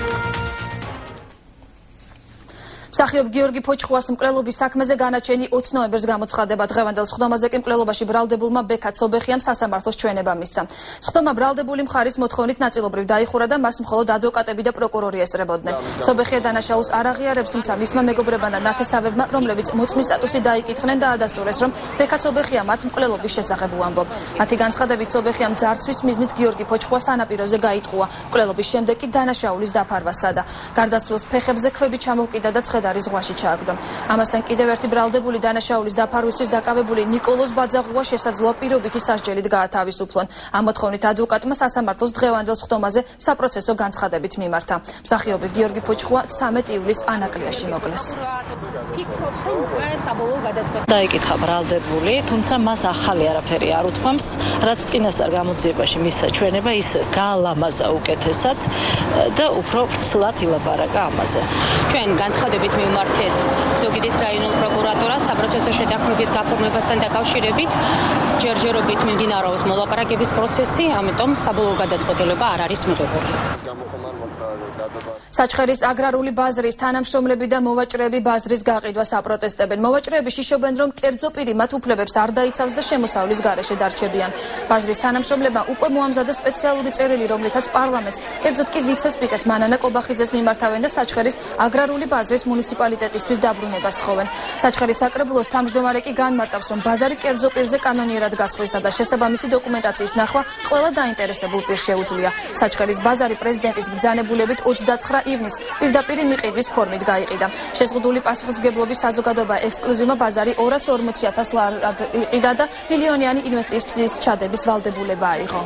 მსახიობ გიორგი ფოჩხუას მკვლელობის საქმეზე განაჩენი 20 ნოემბერს გამოცხადება. დღევანდელ სხდომაზე კი მკვლელობაში ბრალდებულმა ბექა ცობეხიამ სასამართლოს ჩვენება მისცა. სხდომა ბრალდებული მხარის მოთხოვნით ნაწილობრივ დაიხურა და მას მხოლოდ ადვოკატები და პროკურორი ესწრებოდნენ. ცობეხია დანაშაულს არ აღიარებს, თუმცა მისმა მეგობრებმა და ნათესავებმა, რომლებიც მოწმის სტატუსი დაიკითხნენ და ადასტურეს, რომ ბექა ცობეხია მათ მკვლელობის შესახებ უამბობ. მათი განცხადებით ცობეხიამ ძარცვის მიზნით გიორგი ფოჩხუას სანაპიროზე გაიტყუა. მკვლელობის შემდეგ კი დანაშაულის დაფარვა სცადა. გარდაცვლილს ფეხებზე ქვები ჩამოუკიდა და ცხედარის ზღვაში ჩააგდო. ამასთან კიდევ ერთი ბრალდებული დანაშაულის დაფარვისთვის დაკავებული ნიკოლოზ ბაძაღუა შესაძლოა პირობითი სასჯელით გაათავისუფლონ. ამ მოთხოვნით ადვოკატმა სასამართლოს დღევანდელ სხდომაზე საპროცესო განცხადებით მიმართა. მსახიობი გიორგი ფოჩხუა 13 ივლისს ანაკლიაში მოკლეს. დაიკითხა ბრალდებული, თუმცა მას ახალი არაფერი არ უთქვამს, რაც წინასწარ გამოძიებაში მისცა ჩვენება, ის გაალამაზა უკეთესად და უფრო ვრცლად ილაპარაკა ამაზე. ჩვენ განცხადებით მივმართეთ ზუგდიდის რაიონულ პროკურატურას საპროცესო შეთანხმების გაფორმებასთან დაკავშირებით. ჯერჯერობით მიმდინარეობს მოლაპარაკების პროცესი, ამიტომ საბოლოო გადაწყვეტილება არ არის მიღებული. საჩხერის აგრარული ბაზრის თანამშრომლები და მოვაჭრეები ბაზრის გაყიდვას აპროტესტებენ. მოვაჭრეები შიშობენ, რომ კერძო პირი მათ უფლებებს არ დაიცავს და შემოსავლის გარეშე დარჩებიან. ბაზრის თანამშრომლებმა უკვე მოამზადა სპეციალური წერილი, რომლითაც პარლამენტს, კერძოდ კი ვიცე-სპიკერს მანანა კობახიძეს მიმართავენ და საჩხერის აგრარული ბაზრის მუნიციპალიტეტისთვის დაბრუნებას თხოვენ. საჩხერის საკრებულოს თავმჯდომარე კი განმარტავს, რომ ბაზარი კერძო პირზე კანონიერად გასხვისდა და შესაბამისი დოკუმენტაციის ნახვა ყველა დაინტერესებულ პირს შეუძლია. საჩხერის ბაზარი პრეზიდენტის ბრძანებულებით 29 ივნისს პირდაპირ მიყიდვის ფორმით გაიყიდა. შეზღუდული პასუხისმგებლობის საზოგადოება ექსკლუზივმა ბაზარი 240,000 ლარად იყიდა და მილიონიანი ინვესტიციის ჩადების ვალდებულება აიღო.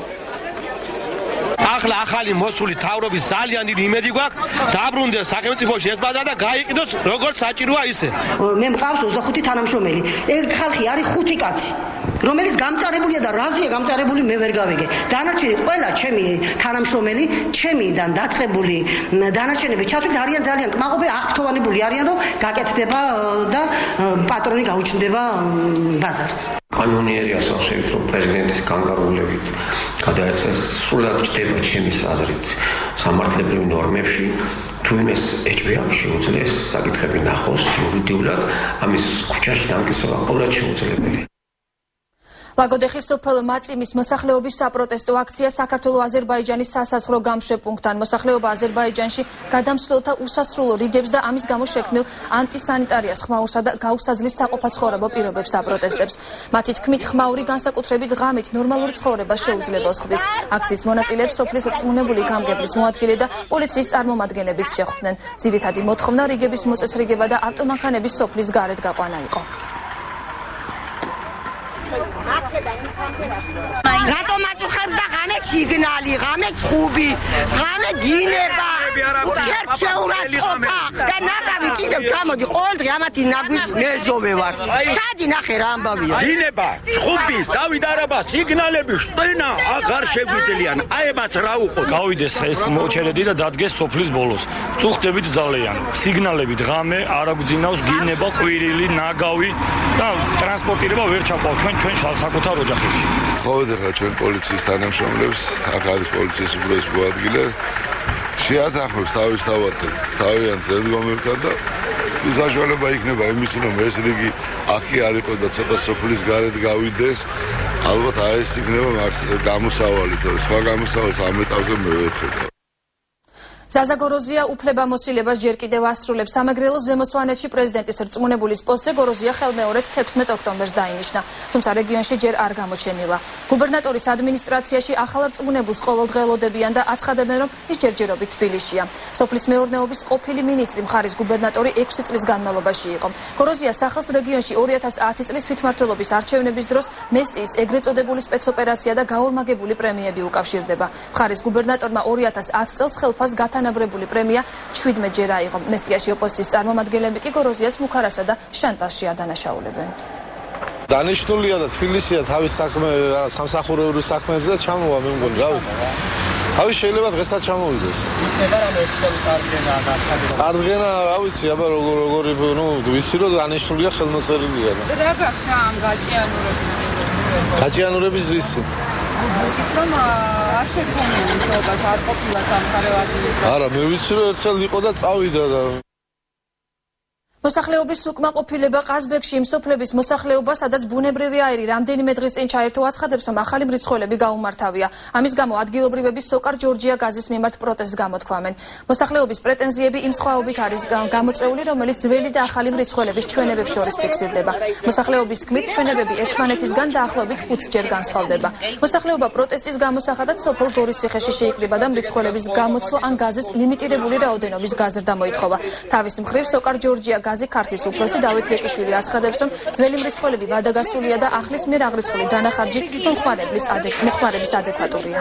ახლა ახალი მოსული თავრობის ძალიან დიდი იმედი გვაქვს, დაბრუნდეს სახელმწიფოში ეს ბაზარი და გაიყიდოს როგორც საჭიროა ისე. მე მყავს 25 თანამშრომელი. ეგ ხალხი არის 5 კაცი. რომელიც გამწარებულია და რაზეა გამწარებული მე ვერ გავიგე. დანარჩენი ყველა ჩემი თანამშრომელი, ჩემიდან დაწყებული დანარჩენები ჩათვლით არიან ძალიან კმაყოფილი, აღფრთოვანებული არიან, რომ გაკეთდება და პატრონი გაუჩნდება ბაზარს. კანონიერი ასახავთ, რომ პრეზიდენტის განკარგულებით გადაეცეს სრულად ჩდება ჩემის აზრით სამართლებრივ ნორმებში, თუ იმეს ეჭვია შეუძლია ეს საკითხები ნახოს იურიდიულად, ამის ქუჩაში დამკისრება ყოველად შეუძლებელია. ლაგოდეხის სოფელ მაწიმის მოსახლეობის საპროტესტო აქცია საქართველო-აზერბაიჯანის სასაზღვრო გამშვებპუნქტთან. მოსახლეობა აზერბაიჯანში გადამსვლელთა უსასრულო რიგებს და ამის გამო შექმნილ ანტისანიტარიას ხმაურსა და გაუსაძლის საყოფაცხოვრებო პირობებს აპროტესტებს. მათი თქმით, ხმაური განსაკუთრებით ღამით ნორმალურ ცხოვრებას შეუძლებელს ხდის. აქციის მონაწილეებს სოფლის რწმუნებული გამგებლის მოადგილე და პოლიციის წარმომადგენლებიც შეხვდნენ. ძირითადი მოთხოვნა რიგების მოწესრიგება და ავტომანქანების სოფლის გარეთ გაყვანა იყო. რატომ აწუხებს და ღამე სიგნალი, ღამე ცხუბი, ღამე დინება, ურჩერთ შეურაცხყოფა და ნაგავი კიდევ ჩამოდი, ყოველდღე ამათი ნაგვის მეზობე ვარ. ჩადი ნახე რა ამბავია. დინება, ცხუბი, დავით არაბა, სიგნალები შტენა აღარ შეგვიძლიან. აი ემაც რა უყო. გავიდეს ეს მოჩერედი და დადგეს სოფლის ბოლოს. წუხდებით ძალიან. სიგნალებით ღამე არაგძინავს გინება, ყვირილი, ნაგავი და ტრანსპორტირება ვერ ჩაყვა ჩვენ საკუთარ ოჯახებში. ხოვეთ ახლა ჩვენ პოლიციის თანამშრომლებს, აქ არის პოლიციის უბრალოდ მოადგილე, შეათანხმებს თავიანთ ზემდგომებთან და საშუალება იქნება იმის, რომ ეს რიგი აქი არ იყო და ცოტა სოფლის გარეთ გავიდეს, ალბათ ეს იქნება გამოსავალი, თორე სხვა გამოსავალს ამ ეტაპზე მე ვერ ხედავ. ზაზა გოროზია უფლებამოსილებას ჯერ კიდევ ასრულებს. სამეგრელოს ზემო სვანეთში პრეზიდენტის რწმუნებულის პოსტზე გოროზია ხელმეორედ 16 ოქტომბერს დაინიშნა, თუმცა რეგიონში ჯერ არ გამოჩენილა. გუბერნატორის ადმინისტრაციაში ახალ რწმუნებულს ყოველდღიურობდებიან და აცხადებენ, რომ ის ჯერჯერობით თბილისშია. სოფლის მეურნეობის ყოფილი მინისტრი მხარის გუბერნატორი 6 წლის განმავლობაში იყო. გოროზია სახელს რეგიონში 2010 წლის თვითმმართველობის არჩევნების დროს მესტიის ეგრეთ წოდებული სპეცოპერაცია და გაორმაგებული პრემიები უკავშირდება. მხარის გუბერნატორმა 2010 წელს ხელფას განაბრებული პრემია 17 ჯერ აიღო. მესტიაში ოპოზიციის წარმომადგენლები კი გოროზიას მუქარასა და შანტაჟში ადანაშაულებენ. დანიშნულია და თბილისია თავის საქმე სამსახურეური საქმეებზე და ჩამოვა მე მგონი რა ვიცი. თავი შეიძლება დღესაც ჩამოვიდეს. იქნება რამე ოფიციალური წარდგენა და წარდგენა რა ვიცი, აბა როგორი ვიცი რომ დანიშნულია ხელმოწერილია და. რა გახდა ამ გაჭიანურების? გაჭიანურების რისი? ის რომ არ შექმნა მუშაობას არ ყოფილა სამხარეო ადმინისტრაცია. არა, მე ვიცი რომ ერთხელ იყო და წავიდა და მოსახლეობის უკმაყოფილება ყაზბეგში მსოფლების მოსახლეობა, სადაც ბუნებრივი აირი რამდენიმე დღის წინ ჩაერთო აცხადებს, რომ ახალი მრიცხველები გაუმართავია. ამის გამო ადგილობრივები სოკარ ჯორჯია გაზის მიმართ პროტესტს გამოთქვამენ. მოსახლეობის პრეტენზიები იმ სხვაობით არის გამოწვეული, რომელიც ძველი და ახალი მრიცხველების ჩვენებებს შორის ფიქსირდება. მოსახლეობის თქმით, ჩვენებები ერთმანეთისგან დაახლოებით 5-ჯერ განსხვავდება. მოსახლეობა პროტესტის გამოსახადად სოფელ გორისციხეში შეიკრიბა და მრიცხველების გამოცვლა ან გაზის ლიმიტირებული რაოდენობის გაზრდა მოითხოვა. თავის მხრივ სოკარ ჯორჯია გაზი ქართლის უფროსი დავით ლეკიშვილი აცხადებს, რომ ძველი მრიცხველები ვადაგასულია და ახლის მიერ აღრიცხული დანახარჯი მოხმარების ადეკვატურია.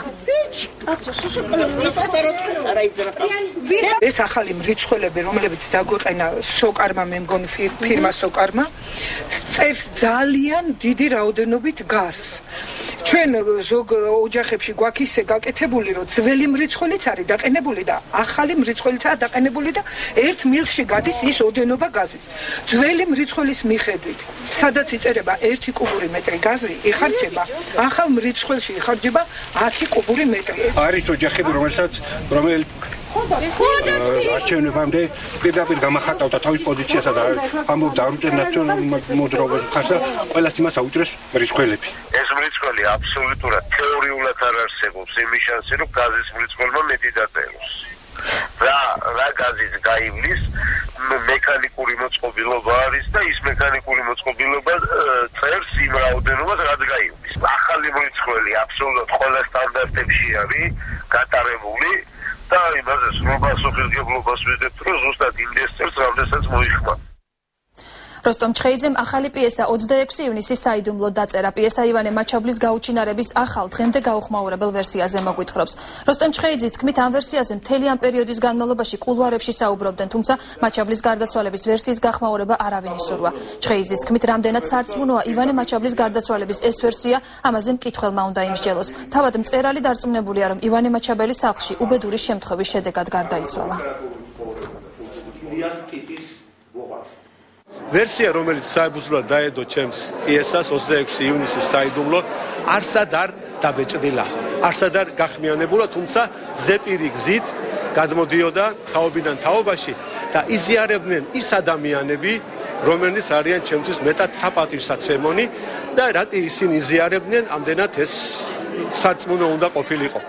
ეს ახალი მრიცხველები, რომლებიც დაგვეყენა სოკარმა, მე მგონი ფირმა სოკარმა, წერს ძალიან დიდი რაოდენობით გაზს. ჩვენ ზოგ ოჯახებში გვაქვს ისე გაკეთებული, რომ ძველი მრიცხველიც არის დაყენებული და ახალი მრიცხველიცაა დაყენებული და ერთ მილში გადის ის ოდენობა გაზის. ძველი მრიცხველის მიხედვით, სადაც იწერება 1 კუბური მეტრი გაზი, იხარჯება ახალ მრიცხველში იხარჯება 10 კუბური მეტრი. არის ოჯახები, რომელიც არჩევნებამდე პირდაპირ გამახატავდა თავის პოზიციასა და ამბობდა ალტერნატიულ მოძრაობას ხარსა ყველას იმას აუჭრეს მრიცხველები. ეს მრიცხველი აბსოლუტურად თეორიულად არ არსებობს იმის შანსი, რომ გაზის მრიცხველმა მეტი დაწევოს. რა გაზის გაივლის მექანიკური მოწყობილობა არის და ის მექანიკური მოწყობილობა წერს იმ რაოდენობას, რაც გაივლის. ახალი მრიცხველი აბსოლუტურად ყველა სტანდარტებში არის გატარებული და იმაზე სრულპასუხისმგებლობას ვიღებთ, რომ ზუსტად იმდენს წერს, რამდენსაც მოიხმარ. როსტომ ჩხეიძემ ახალი პიესა 26 ივნისის საიდუმლოდ დაწერა. პიესა ივანე მაჩაბლის გაუჩინარების ახალ დღემდე გაუხმაურებელ ვერსიაზე მოგვითხრობს. როსტომ ჩხეიძის თქმით, ამ ვერსიაზე მთელი ამ პერიოდის განმავლობაში კულუარებში საუბრობდნენ, თუმცა მაჩაბლის გარდაცვალების ვერსიის გახმაურება არავინ ისურვა. ჩხეიძის თქმით, რამდენად სარწმუნოა ივანე მაჩაბლის გარდაცვალების ეს ვერსია, ამაზე მკითხველმა უნდა იმსჯელოს. თავად მწერალი დარწმუნებულია, რომ ივანე მაჩაბელი სახლში უბედური შემთხვევის შედეგად გარდაიცვალა. ვერსია, რომელიც საებუძლოდ დაედო ჩემს პიესას 26 ივნისის საიდუმლოდ, არსად არ დაბეჭდილა, არსად არ გახმიანებულა, თუმცა ზეპირი გზით გადმოდიოდა თაობიდან თაობაში და იზიარებდნენ ის ადამიანები, რომლებიც არიან ჩემთვის მეტად საპატივსაცემონი და რატი ისინი იზიარებდნენ, ამდენად ეს სარწმუნო უნდა ყოფილიყო.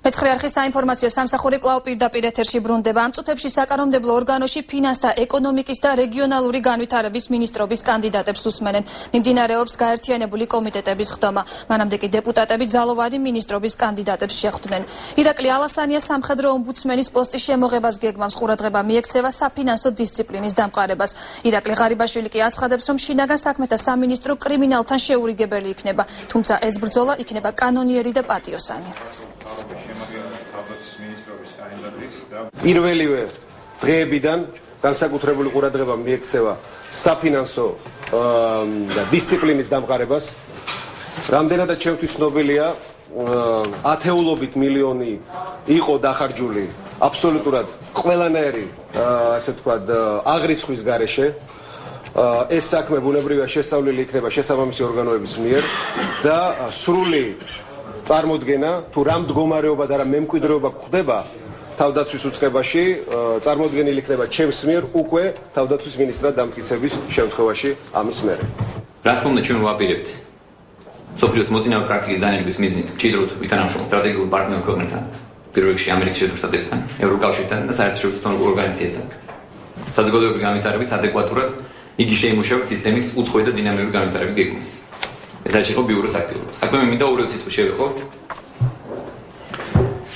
მეცხრე არხის საინფორმაციო სამსახური კვლავ პირდაპირ ეთერში ბრუნდება. ამ წუთებში საკანონმდებლო ორგანოში ფინანსთა, ეკონომიკის და რეგიონალური განვითარების მინისტრობის კანდიდატებს უსმენენ. მიმდინარეობს გაერთიანებული კომიტეტების ხდომა. მანამდე კი დეპუტატები ძალოვანი მინისტრობის კანდიდატებს შეხვდნენ. ირაკლი ალასანია სამხედრო ომბუდსმენის პოსტის შემოღებას გეგმავს, ყურადღება მიექცევა საფინანსო დისციპლინის დამყარებას. ირაკლი ღარიბაშვილი კი აცხადებს, რომ შინაგან საქმეთა სამინისტრო კრიმინალთან შეურიგებელი იქნება, თუმცა ეს ბრძოლა იქნება კანონიერი და პატიოსანი. პირველივე დღეებიდან განსაკუთრებული ყურადღება მიექცევა საფინანსო და დისციპლინის დამყარებას. რამდენადაც ჩემთვის ცნობილია, ათეულობით მილიონი იყო დახარჯული აბსოლუტურად ყველანაირი, ასე ვთქვათ, აღრიცხვის გარეშე. ეს საქმე ბუნებრივია შესწავლილი იქნება შესაბამისი ორგანოების მიერ და სრული წარმოდგენა თუ რა მდგომარეობა და რა მემკვიდრეობა გვხდება თავდაცვის უწყებაში, წარმოდგენილი იქნება ჩემს მიერ უკვე თავდაცვის მინისტრად დამტკიცების შემთხვევაში ამის მერე. რა თქმა უნდა, ჩვენ ვაპირებთ სოფლიოს მოწინავე პრაქტიკის დანერგვის მიზნით მჭიდროდ ვითანამშრომლობთ სტრატეგიულ პარტნიორ ქვეყნებთან, პირველ რიგში ამერიკის შეერთებულ შტატებთან, ევროკავშირთან და საერთაშორისო ორგანიზაციებთან. საზოგადოებრივი განვითარების ადეკვატურად იგი შეიმუშაოს სისტემის უცხოე და დინამიური განვითარების გეგმას. ეს არის იყო ბიუროს აქტივობა. საქმე მინდა ორი ციტყვი შევეხოთ.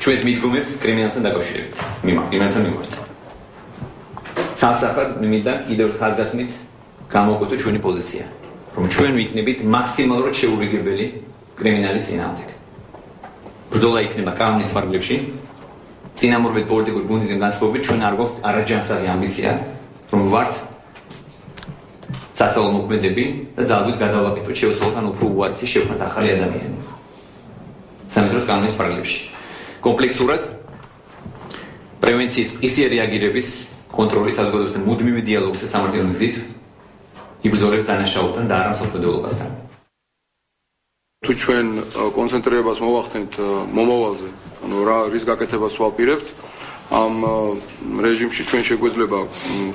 ჩვენს მიდგომებს კრიმინალთან დაკავშირებით. კრიმინალთან მიმართ. სასახად მინდა კიდევ ხაზგასმით გამოვკვეთო ჩვენი პოზიცია, რომ ჩვენ ვიქნებით მაქსიმალურად შეურიგებელი კრიმინალის წინააღმდეგ. ბრძოლა იქნება კანონის ფარგლებში. წინამორბედ პოლიტიკურ გუნდისგან განსხვავებით ჩვენ არ გვაქვს არაჯანსაღი ამბიცია, რომ ვართ სასწავლო მოქმედები და ძალადობის გადავაკეთოთ შევცვალოთ ან უფრო უარესი შევქმნათ ახალი ადამიანი. სამხედრო კანონის პარალელში. კომპლექსურად პრევენციის ისე რეაგირების კონტროლის საზოგადოებასთან მუდმივი დიალოგის და სამართლიანი გზით იბრძოლებს დანაშაულთან და არა მსოფლმხედველობასთან. თუ ჩვენ კონცენტრირებას მოვახდენთ მომავალზე, ანუ რის გაკეთებას ვაპირებთ, ამ რეჟიმში ჩვენ შეგვეძლება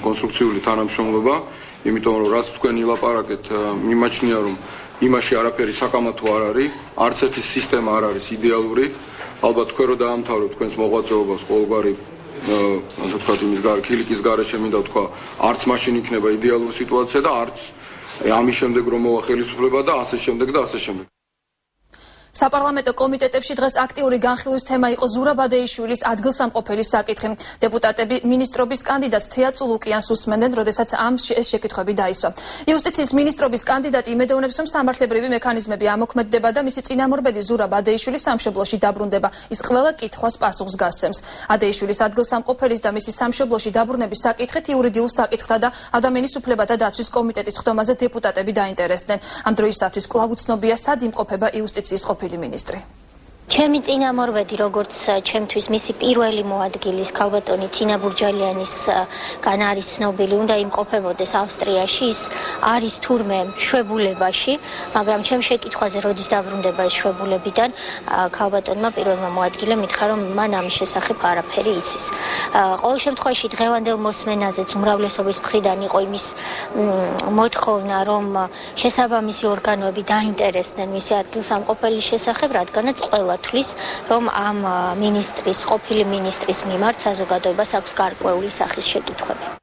კონსტრუქციული თანამშრომლობა, იმიტომ რომ რაც თქვენ ილაპარაკეთ, მიმაჩნია რომ იმაში არაფერი საკამათო არ არის, არც ერთი სისტემა არ არის იდეალური. ალბათ თქვენ რო დაამთავრებთ თქვენს მოღვაწეობას ყოველგვარი ასე ვთქვათ იმის ქილიკის გარეშე მინდა ვთქვა, არც მაშინ იქნება იდეალური სიტუაცია და არც ამის შემდეგ რომ მოვა ხელისუფლება და ასე შემდეგ და ასე შემდეგ. საპარლამენტო კომიტეტებში დღეს აქტიური განხილვის თემა იყო ზურაბ ადეიშვილის ადგილსამყოფელის საკითხი. დეპუტატები მინისტრობის კანდიდატს თეა წულუკიანს უსმენდნენ, როდესაც ეს შეკითხვები დაისვა. იუსტიციის მინისტრობის კანდიდატი იმედოვნებს, რომ სამართლებრივი მექანიზმები ამოქმედდება და მისი წინამორბედი ზურაბ ადეიშვილი სამშობლოში დაბრუნდება. ის ყველა კითხვას პასუხს გასცემს. ადეიშვილის ადგილსამყოფელის და მისი სამშობლოში დაბრუნების საკითხით იურიდიულ საკითხთა და ადამიანის უფლებათა დაცვის კომიტეტის ხდომაზე დეპუტატები დაინტერესდნენ. ამ დროისათვის კვლავ უცნობია, სად იმყოფება იუსტიციის მინისტრი. ჩემი წინამორბედი, როგორც ჩემთვის მისი პირველი მოადგილის ქალბატონი თინა ბურჯალიანისგან არის ცნობილი, უნდა იმყოფებოდეს ავსტრიაში, ის არის თურმე შვებულებაში, მაგრამ ჩემ შეკითხვაზე როდის დაბრუნდება ეს შვებულებიდან, ქალბატონმა პირველმა მოადგილემ მითხრა, რომ მან ამის შესახებ არაფერი იცის. ყოველ შემთხვევაში დღევანდელ მოსმენაზეც უმრავლესობის მხრიდან იყო იმის მოთხოვნა, რომ შესაბამისი ორგანოები დაინტერესდნენ მისი ადგილსამყოფელის შესახებ, რადგანაც ყველა თulis რომ ამ მინისტრის, ყოფილი მინისტრის მიმართ საზოგადოებას აქვს გარკვეული სახის შეკითხვები.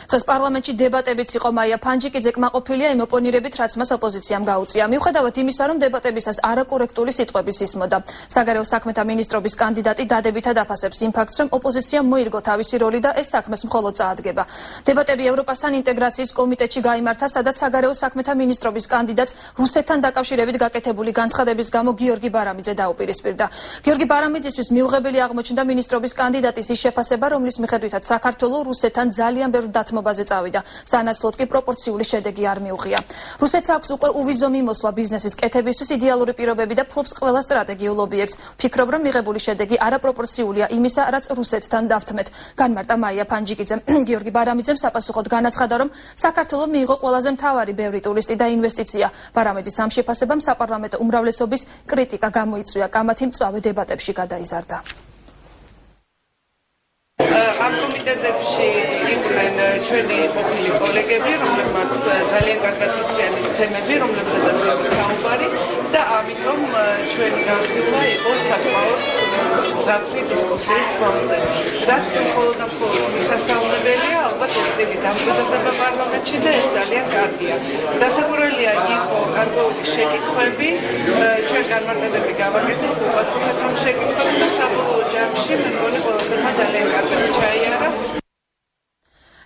დღეს პარლამენტში დებატებიც იყო მაია ფანჯიკიძე კმაყოფილია იმ ოპონირებით, რაც მას ოპოზიციამ გაუწია. მიუხედავად იმისა, რომ დებატებისას არაკორექტული სიტყვები ისმოდა. საგარეო საქმეთა მინისტრობის კანდიდატი დადებითად აფასებს იმ ფაქტს, რომ ოპოზიციამ მოირგო თავისი როლი და ეს საქმეს მხოლოდ წაადგება. დებატები ევროპასთან ინტეგრაციის კომიტეტში გაიმართა, სადაც საგარეო საქმეთა მინისტრობის კანდიდატს რუსეთთან დაკავშირებით გაკეთებული განცხადების გამო გიორგი ბარამიძე დაუპირისპირდა. გიორგი ბარამიძისთვის მიუღებელი აღმოჩნდა მინისტრობის კანდიდატის ის შეფასება, რომლის მიხედვითაც საქართველოს რუსეთთან ძალიან ბევრ ბაზე წავიდა. სანაცვლოდ კი პროპორციული შედეგი არ მიუღია. რუსეთს აქვს უკვე უვიზო მიმოსვლა ბიზნესის კეთებისთვის იდეალური პირობები და ფლობს ყველა სტრატეგიულ ობიექტს. ფიქრობ, რომ მიღებული შედეგი არაპროპორციულია იმისა, რაც რუსეთთან დავთმეთ. განმარტა მაია ფანჯიკიძემ. გიორგი ბარამიძემ საპასუხოდ განაცხადა, რომ საქართველოს მიიღო ყველაზე მთავარი ბევრი ტურისტი და ინვესტიცია. ბარამიძის ამ შეფასებამ საპარლამენტო უმრავლესობის კრიტიკა გამოიწვია. კამათი მწვავე დებატებში გადაიზარდა. ამ კომიტეტებში იყვნენ ჩვენი ყოფილი კოლეგები, რომლებმაც ძალიან კარგად იციან ის თემები, რომლებზედაც იყო საუბარი და ამიტომ ჩვენი განხილვა იყო საკმაოდ მძაფრი დისკუსიის ფონზე. რაც მხოლოდ და მხოლოდ მისასალმებელია, ალბათ ეს ტიპი დამკვიდრდება პარლამენტში და ეს ძალიან კარგია. დასაკვირველია იყო გარკვეული შეკითხვები, ჩვენ განმარტებები გავაკეთეთ, უპასუხეთ ამ შეკითხვებს და საბოლოო ჯამში მე მგონი ყველაფერმა ძალიან კარგად ჩაიარა.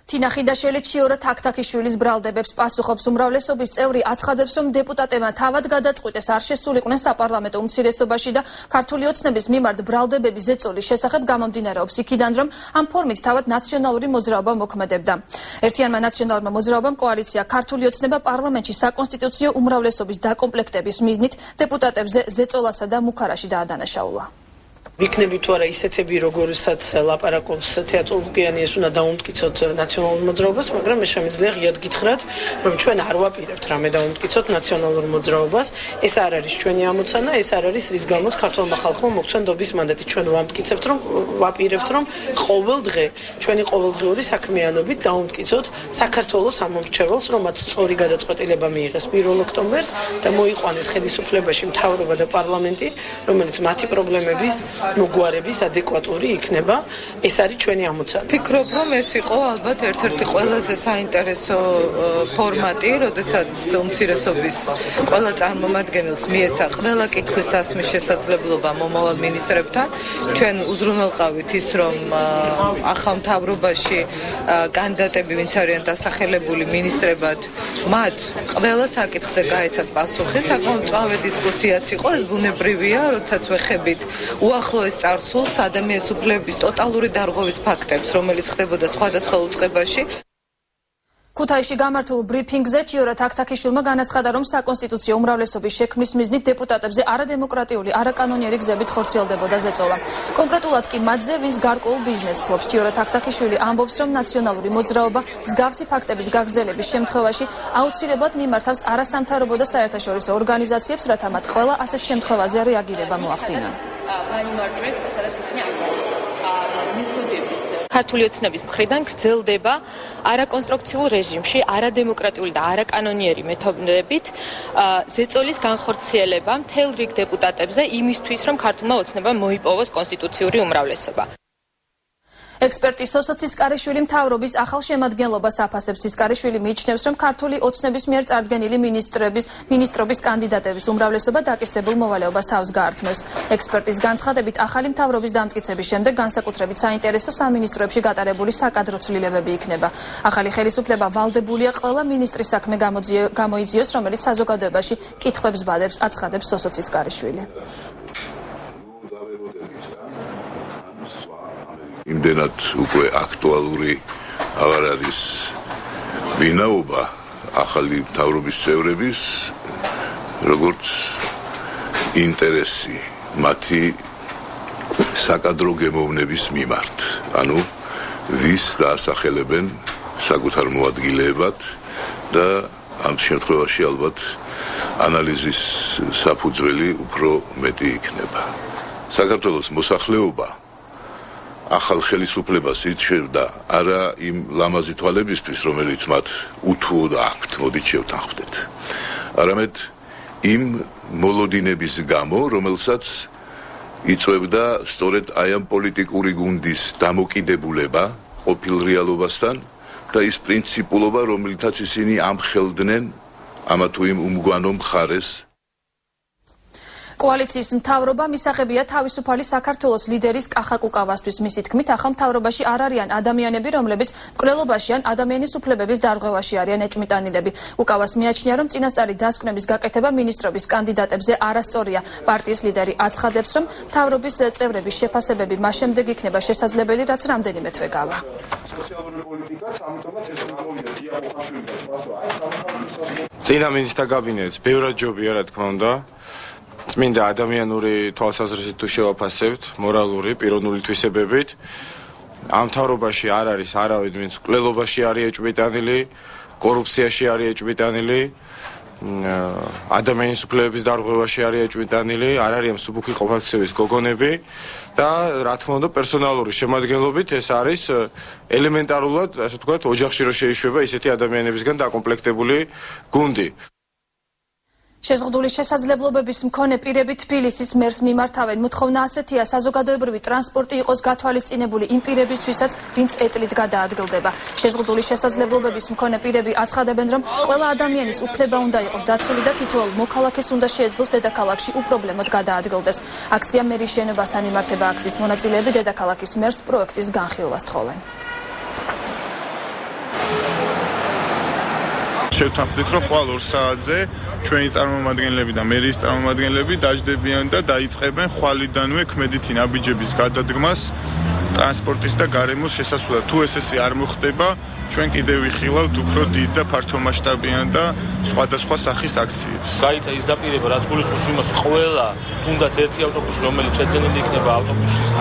თინა ხიდაშელი ჩიორა თაქთაქიშვილის ბრალდებებს პასუხობს. უმრავლესობის წევრი აცხადებს, რომ დეპუტატებმა თავად გადაწყვიტეს არ შესულიყვნენ საპარლამენტო უმცირესობაში და ქართული ოცნების მიმართ ბრალდებების ზეწოლის შესახებ გამომდინარეობს იქიდან, რომ ამ ფორმით თავად ნაციონალური მოძრაობა მოქმედებდა. ერთიანმა ნაციონალურმა მოძრაობამ კოალიცია ქართული ოცნება პარლამენტში საკონსტიტუციო უმრავლესობის დაკომპლექტების მიზნით დეპუტატებზე ზეწოლასა და მუქარაში დაადანაშაულა. ვიქნები თუ არა ისეთები, როგორიცაც ლაპარაკობს თეა წულუკიანი, ეს უნდა დაუმტკიცოთ ნაციონალურ მოძრაობას, მაგრამ მე შემიძლია ღიად გითხრათ, რომ ჩვენ არ ვაპირებთ რამე დაუმტკიცოთ ნაციონალურ მოძრაობას. ეს არ არის ჩვენი ამოცანა, ეს არ არის რის გამოც ქართულმა ხალხმა მოგცვა ნდობის მანდატი. ჩვენ ვამტკიცებთ, რომ ვაპირებთ, რომ ყოველ დღე ჩვენი ყოველდღიური საქმიანობით დაუმტკიცოთ საქართველოს ამომრჩეველს, რომ მათ სწორი გადაწყვეტილება მიიღეს 1 ოქტომბერს და მოიყვანეს ხელისუფლებაში მთავრობა და პარლამენტი, რომელიც მათი პრობლემების მოგვარების ადეკვატური იქნება. ეს არის ჩვენი ამოცანა. ფიქრობ, რომ ეს იყო ალბათ ერთ-ერთი ყველაზე საინტერესო ფორმატი, როდესაც უმცირესობის ყველა წარმომადგენელს მიეცა ყველა კითხვის დასმის შესაძლებლობა მომავალ მინისტრებთან. ჩვენ უზრუნველყავით ის, რომ ახალ მთავრობაში კანდიდატები, ვინც არიან დასახელებული მინისტრებად, მათ ყველა საკითხზე გაეცათ პასუხი. საკმაოდ მწვავე დისკუსიაც იყო, ეს ბუნებრივია, როდესაც ვეხებით უახლოეს წარსულს ადამიანის უფლებების ტოტალური დარღვევის ფაქტებს, რომელიც ხდებოდა სხვადასხვა უწყებაში. ქუთაისში გამართულ ბრიფინგზე ჭიორა თაქთაქიშვილმა განაცხადა, რომ საკონსტიტუციო უმრავლესობის შექმნის მიზნით დეპუტატებზე არადემოკრატიული, არაკანონიერი გზებით ხორციელდებოდა ზეწოლა. კონკრეტულად კი მათზე, ვინც გარკვეულ ბიზნესს ფლობს. ჭიორა თაქთაქიშვილი ამბობს, რომ ნაციონალური მოძრაობა მსგავსი ფაქტების გაგრძელების შემთხვევაში აუცილებლად მიმართავს არასამთავრობო და საერთაშორისო ორგანიზაციებს, რათა მათ ყველა ასეთ შემთხვევაზე რეაგირება მოახდინონ. ქართული ოცნების მხრიდან გრძელდება არაკონსტრუქციულ რეჟიმში არადემოკრატიული და არაკანონიერი მეთოდებით ზეწოლის განხორციელება მთელ რიგ დეპუტატებზე იმისთვის, რომ ქართულმა ოცნებამ მოიპოვოს კონსტიტუციური უმრავლესობა. ექსპერტი სოსო ცისკარიშვილი მთავრობის ახალ შემადგენლობას აფასებს. ცისკარიშვილი მიიჩნევს, რომ ქართული ოცნების მიერ წარდგენილი მინისტრობის კანდიდატების უმრავლესობა დაკისრებულ მოვალეობას თავს გაართმევს. ექსპერტის განცხადებით, ახალი მთავრობის დამტკიცების შემდეგ განსაკუთრებით საინტერესო სამინისტროებში გატარებული საკადრო ცვლილებები იქნება. ახალი ხელისუფლება ვალდებულია ყველა მინისტრის საქმე გამოიძიოს, რომელიც საზოგადოებაში კითხვებს ბადებს, აცხადებს სოსო ცისკარიშვილი. იმდენად უკვე აქტუალური აღარ არის ვინაობა ახალი მთავრობის წევრების, როგორც ინტერესი მათი საკადრო გემოვნების მიმართ. ანუ ვის დაასახელებენ საკუთარ მოადგილეებად და ამ შემთხვევაში ალბათ ანალიზის საფუძველი უფრო მეტი იქნება. საქართველოს მოსახლეობა ახალ ხელისუფლებას ირჩევდა არა იმ ლამაზი თვალებისთვის, რომელიც მათ უთუოდ აქვთ, მოდით შევთანხმდეთ, არამედ იმ მოლოდინების გამო, რომელსაც იწვევდა სწორედ აი ამ პოლიტიკური გუნდის დამოკიდებულება ყოფილ რეალობასთან და ის პრინციპულობა, რომელთაც ისინი ამხელდნენ ამა თუ იმ უმგვანო მხარეს. კოალიციის მთავრობა მისაღებია თავისუფალი საქართველოს ლიდერის კახა კუკავასთვის. მისი თქმით, ახალ მთავრობაში არ არიან ადამიანები, რომლებიც მკვლელობაში ან ადამიანის უფლებების დარღვევაში არიან ეჭვმიტანილები. კუკავას მიაჩნია, რომ წინასწარი დასკვნების გაკეთება მინისტრობის კანდიდატებზე არასწორია. პარტიის ლიდერი აცხადებს, რომ მთავრობის წევრების შეფასებები მას შემდეგ იქნება შესაძლებელი, რაც რამდენიმე თვე გავა. წინა მინისტრთა კაბინეტს ბევრად ჯობია, რა თქმა უნდა. წმინდა ადამიანური თვალსაზრისით თუ შევაფასებთ, მორალური, პიროვნული თვისებებით, ამ მთავრობაში არ არის არავინ, ვინც მკვლელობაში არის ეჭვმიტანილი, კორუფციაში არის ეჭვმიტანილი, ადამიანის უფლებების დარღვევაში არის ეჭვმიტანილი, არ არიან მსუბუქი ყოფაქცევის გოგონები და რა თქმა უნდა პერსონალური შემადგენლობით ეს არის ელემენტარულად, ასე ვთქვათ, ოჯახში რო შეიშვება ისეთი ადამიანებისგან დაკომპლექტებული გუნდი. შეზღუდული შესაძლებლობების მქონე პირები თბილისის მერს მიმართავენ. მოთხოვნა ასეთია, საზოგადოებრივი ტრანსპორტი იყოს გათვალისწინებული იმ პირებისთვისაც, ვინც ეტლით გადაადგილდება. შეზღუდული შესაძლებლობების მქონე პირები აცხადებენ, რომ ყველა ადამიანის უფლება უნდა იყოს დაცული და თითოეულ მოქალაქეს უნდა შეეძლოს დედაქალაქში უპრობლემოდ გადაადგილდეს. აქცია მერის შენობასთან იმართება. აქციის მონაწილეები დედაქალაქის მერს პროექტის განხილვას თხოვენ. შევთანხმდით, რომ ხვალ 2 საათზე ჩვენი წარმომადგენლები და მერის წარმომადგენლები დაждდებიან და დაიწყებენ ხვალიდანვე ქმედითი ნაბიჯების გადადგმას ტრანსპორტის და გარემოს შესასვლელად. თუ ესე არ მოხდება, ჩვენ კიდევ ვიხილავთ უფრო დიდ და ფართომასშტაბიან და სხვადასხვა სახის აქციებს. გაიცა ის დაპირება, რაც გულისხმობს იმას, ყველა თუნდაც ერთი ავტობუსი, რომელიც შეძენილი იქნება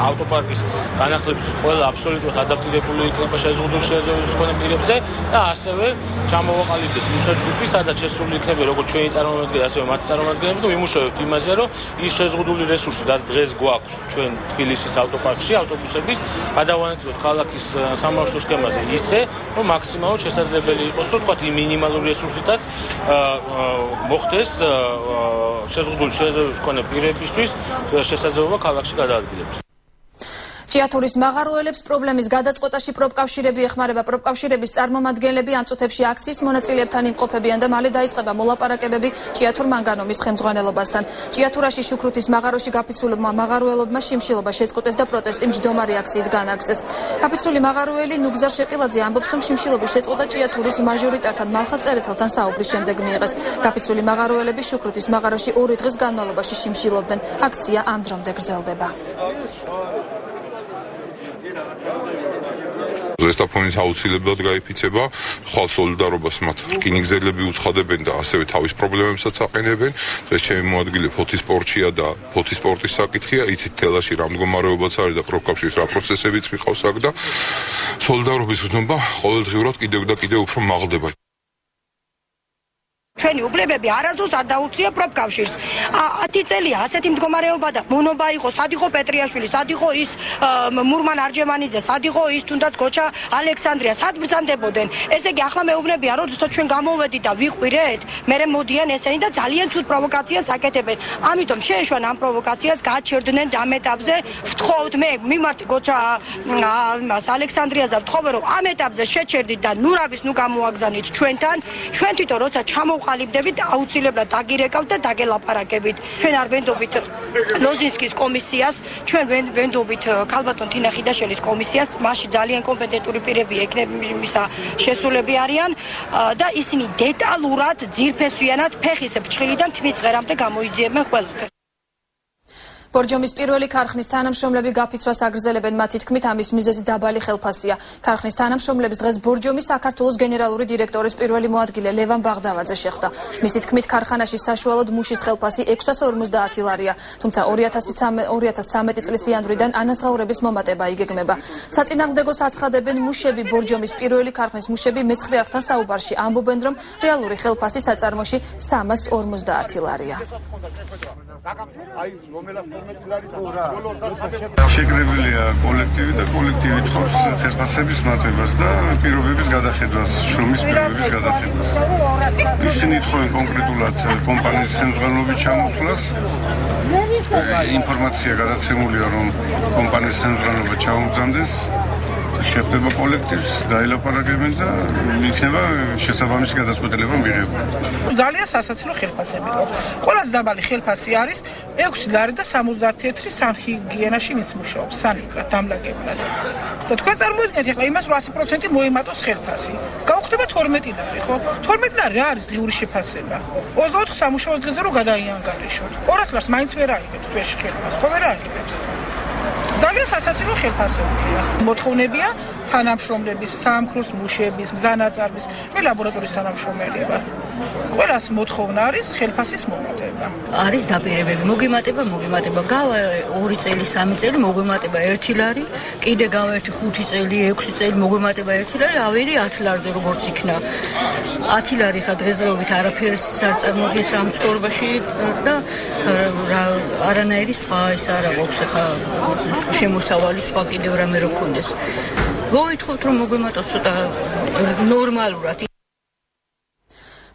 ავტოპარკის განახლების, ყველა აბსოლუტურად ადაპტირებული იქნება შეზღუდული შესაძლებლობის მქონე პირებზე და ასევე ჩამოვაყალიბდეთ მუშაჯგუფი, სადაც შესული იქნება როგორც ჩვენი წარმომადგენლები, ასევე მათი წარმომადგენლები და ვიმუშავებთ იმაზე, რომ ის შეზღუდული რესურსი, რაც დღეს გვაქვს ჩვენ თბილისის ავტოპარკში, ავტობუსების, გადავანაწილოთ ქალაქის სამარშრუტო სქემაზე ისე, რომ მაქსიმალურად შესაძლებელი იყოს, რომ თქვათ, იმ მინიმალური რესურსითაც მოხდეს შეზღუდული შესაძლებლობის მქონე პირებისთვის შესაძლებლობა ქალაქში გადაადგილების. ჭიათურის მაღაროელებს პრობლემის გადაწყვეტაში პროფკავშირები ეხმარება. პროფკავშირების წარმომადგენლები ამ წუთებში აქციის მონაწილეებთან იმყოფებიან და მალე დაიწყება მოლაპარაკებები ჭიათურ მანგანუმის ხელმძღვანელობასთან. ჭიათურაში შუქრუთის მაღაროში გაფიცულებმა მაღაროელებმა შიმშილობა შეწყვეტეს და პროტესტი მჯდომარი აქციით განაგრძეს. გაფიცული მაღაროელი ნუგზარ შეყილაძე ამბობს, რომ შიმშილობის შეწყვეტა ჭიათურის მაჟორიტართან მალხაზ წერეთელთან საუბრის შემდეგ მიიღეს. გაფიცული მაღაროელები შუქრუთის მაღაროში 2 დღის განმავლობაში შიმშილობდნენ. აქცია ამ დრომდე გრძელდება. ზესტაფონის აუცილებლად გაიფიცება, ხვალ სოლიდარობას მათ რკინიგზელები უცხადებენ და ასევე თავის პრობლემებსაც აყენებენ. ეს ჩემი მოადგილე ფოთის სპორტშია და ფოთის სპორტის საკითხია, იცით თელაში რა მდგომარეობაც არის და პროფკავშირის რა პროცესებიც მიყავს აქ და სოლიდარობის გზნობა ყოველდღიურად კიდევ და კიდევ უფრო მაღლდება. ჩვენი უფლებები არასდროს არ დაუწია პროფკავშირს. 10 წელია ასეთი მდგომარეობა და მონობა იყო, სად იყო პეტრიაშვილი, სად იყო ის მურმან არჯემანიძე, სად იყო ის თუნდაც გოჩა ალექსანდრია, სად ბრძანდებოდნენ. ესე იგი ახლა მეუბნებია, როდესაც ჩვენ გამოვედით და ვიყვირეთ, მერე მოდიან ესენი და ძალიან ცუდ პროვოკაციას აკეთებენ. ამიტომ შეეშვან ამ პროვოკაციას გაჩერდნენ ამ ეტაპზე. ვთხოვთ მე მიმართე გოჩა ალექსანდრიას და ვთხოვე რომ ამ ეტაპზე შეჩერდით და ნურავის ნუ გამოაგზავნით ჩვენთან. ჩვენ თვითონ როცა ყალიბდებით აუცილებლად დაგირეკავთ და დაგელაპარაკებით. ჩვენ არ ვენდობით ლოზინსკის კომისიას, ჩვენ ვენდობით ქალბატონ თინა ხიდაშელის კომისიას, მასში ძალიან კომპეტენტური პირები ეკნებისა შესულები არიან და ისინი დეტალურად, ძირფესვიანად ფეხის ფრჩხილიდან თმის ღერამდე გამოიძიებენ ყველაფერს. ბორჯომის პირველი ქარხნის თანამშრომლები გაფიცვას აგრძელებენ, მათი თქმით ამის მიზეზი დაბალი ხელფასია. ქარხნის თანამშრომლებს დღეს ბორჯომის საქართველოს გენერალური დირექტორის პირველი მოადგილე ლევან ბაღდავაძე შეხვდა. მისი თქმით ქარხანაში საშუალოდ მუშის ხელფასი 650 ლარია, თუმცა 2013 წლის იანვრიდან ანაზღაურების მომატება იგეგმება. საწინააღმდეგოს აცხადებენ მუშები, ბორჯომის პირველი ქარხნის მუშები მეცხრე არხთან საუბარში ამბობენ, რომ რეალური ხელფასი საწარმოში 350 ლარია. შეკრებილია კოლექტივი და კოლექტივი თხოვს ხელფასების მატებას და პირობების გადახედვას, შრომის პირობების გადახედვას. ისინი თხოვენ კონკრეტულად კომპანიის ხელმძღვანელობის ჩამოსვლას. ინფორმაცია გადაცემულია, რომ კომპანიის ხელმძღვანელობა ჩაუგზავნის, შეხვდება კოლექტივს, დაილაპარაკებენ და იქნება შესაბამისი გადაწყვეტილება მიღებული. ძალიან სასაცილო ხელფასები გვაქვს. ყველაზე დაბალი ხელფასი არის 6 ლარი და 70 თეთრი სამჰიგიენაში ვინც მუშაობს, სანიტრად, დამლაგებლად. და თქვენ წარმოიდგინეთ ახლა იმას, რომ 100% მოიმატოს ხელფასი. გაუხდება 12 ლარი, ხო? 12 ლარი რა არის დღიური შეფასება? 24 სამუშაო დღეზე რო გადაიანგარიშოთ. 200 ლარს მაინც ვერ აიღებს თვეში ხელფასს, ხო ვერ აიღებს? ძალიან სასაცილო ხელფასებია. მოთხოვნებია თანამშრომლების, საამქროს მუშების, მზანაწარმის, მე ლაბორატორიის თანამშრომელი ვარ. ყველას მოთხოვნა არის ხელფასის მომატება. არის დაპირებები, მოგემატება, გავა 2 წელი, 3 წელი, მოგემატება 1 ლარი, კიდე გავა 5 წელი, 6 წელი, მოგემატება 1 ლარი, ავერი 10 ლარზე როგორც იქნა. 10 ლარი ხა დღესდღეობით არაფერს არ წარმოადგენს ამ ცხოვრებაში და არანაირი სხვა ის არ აქვს ხა შემოსავალი სხვა კიდევ რამე რო გქონდეს. მოითხოვთ რომ მოგემატოს ცოტა ნორმალურად.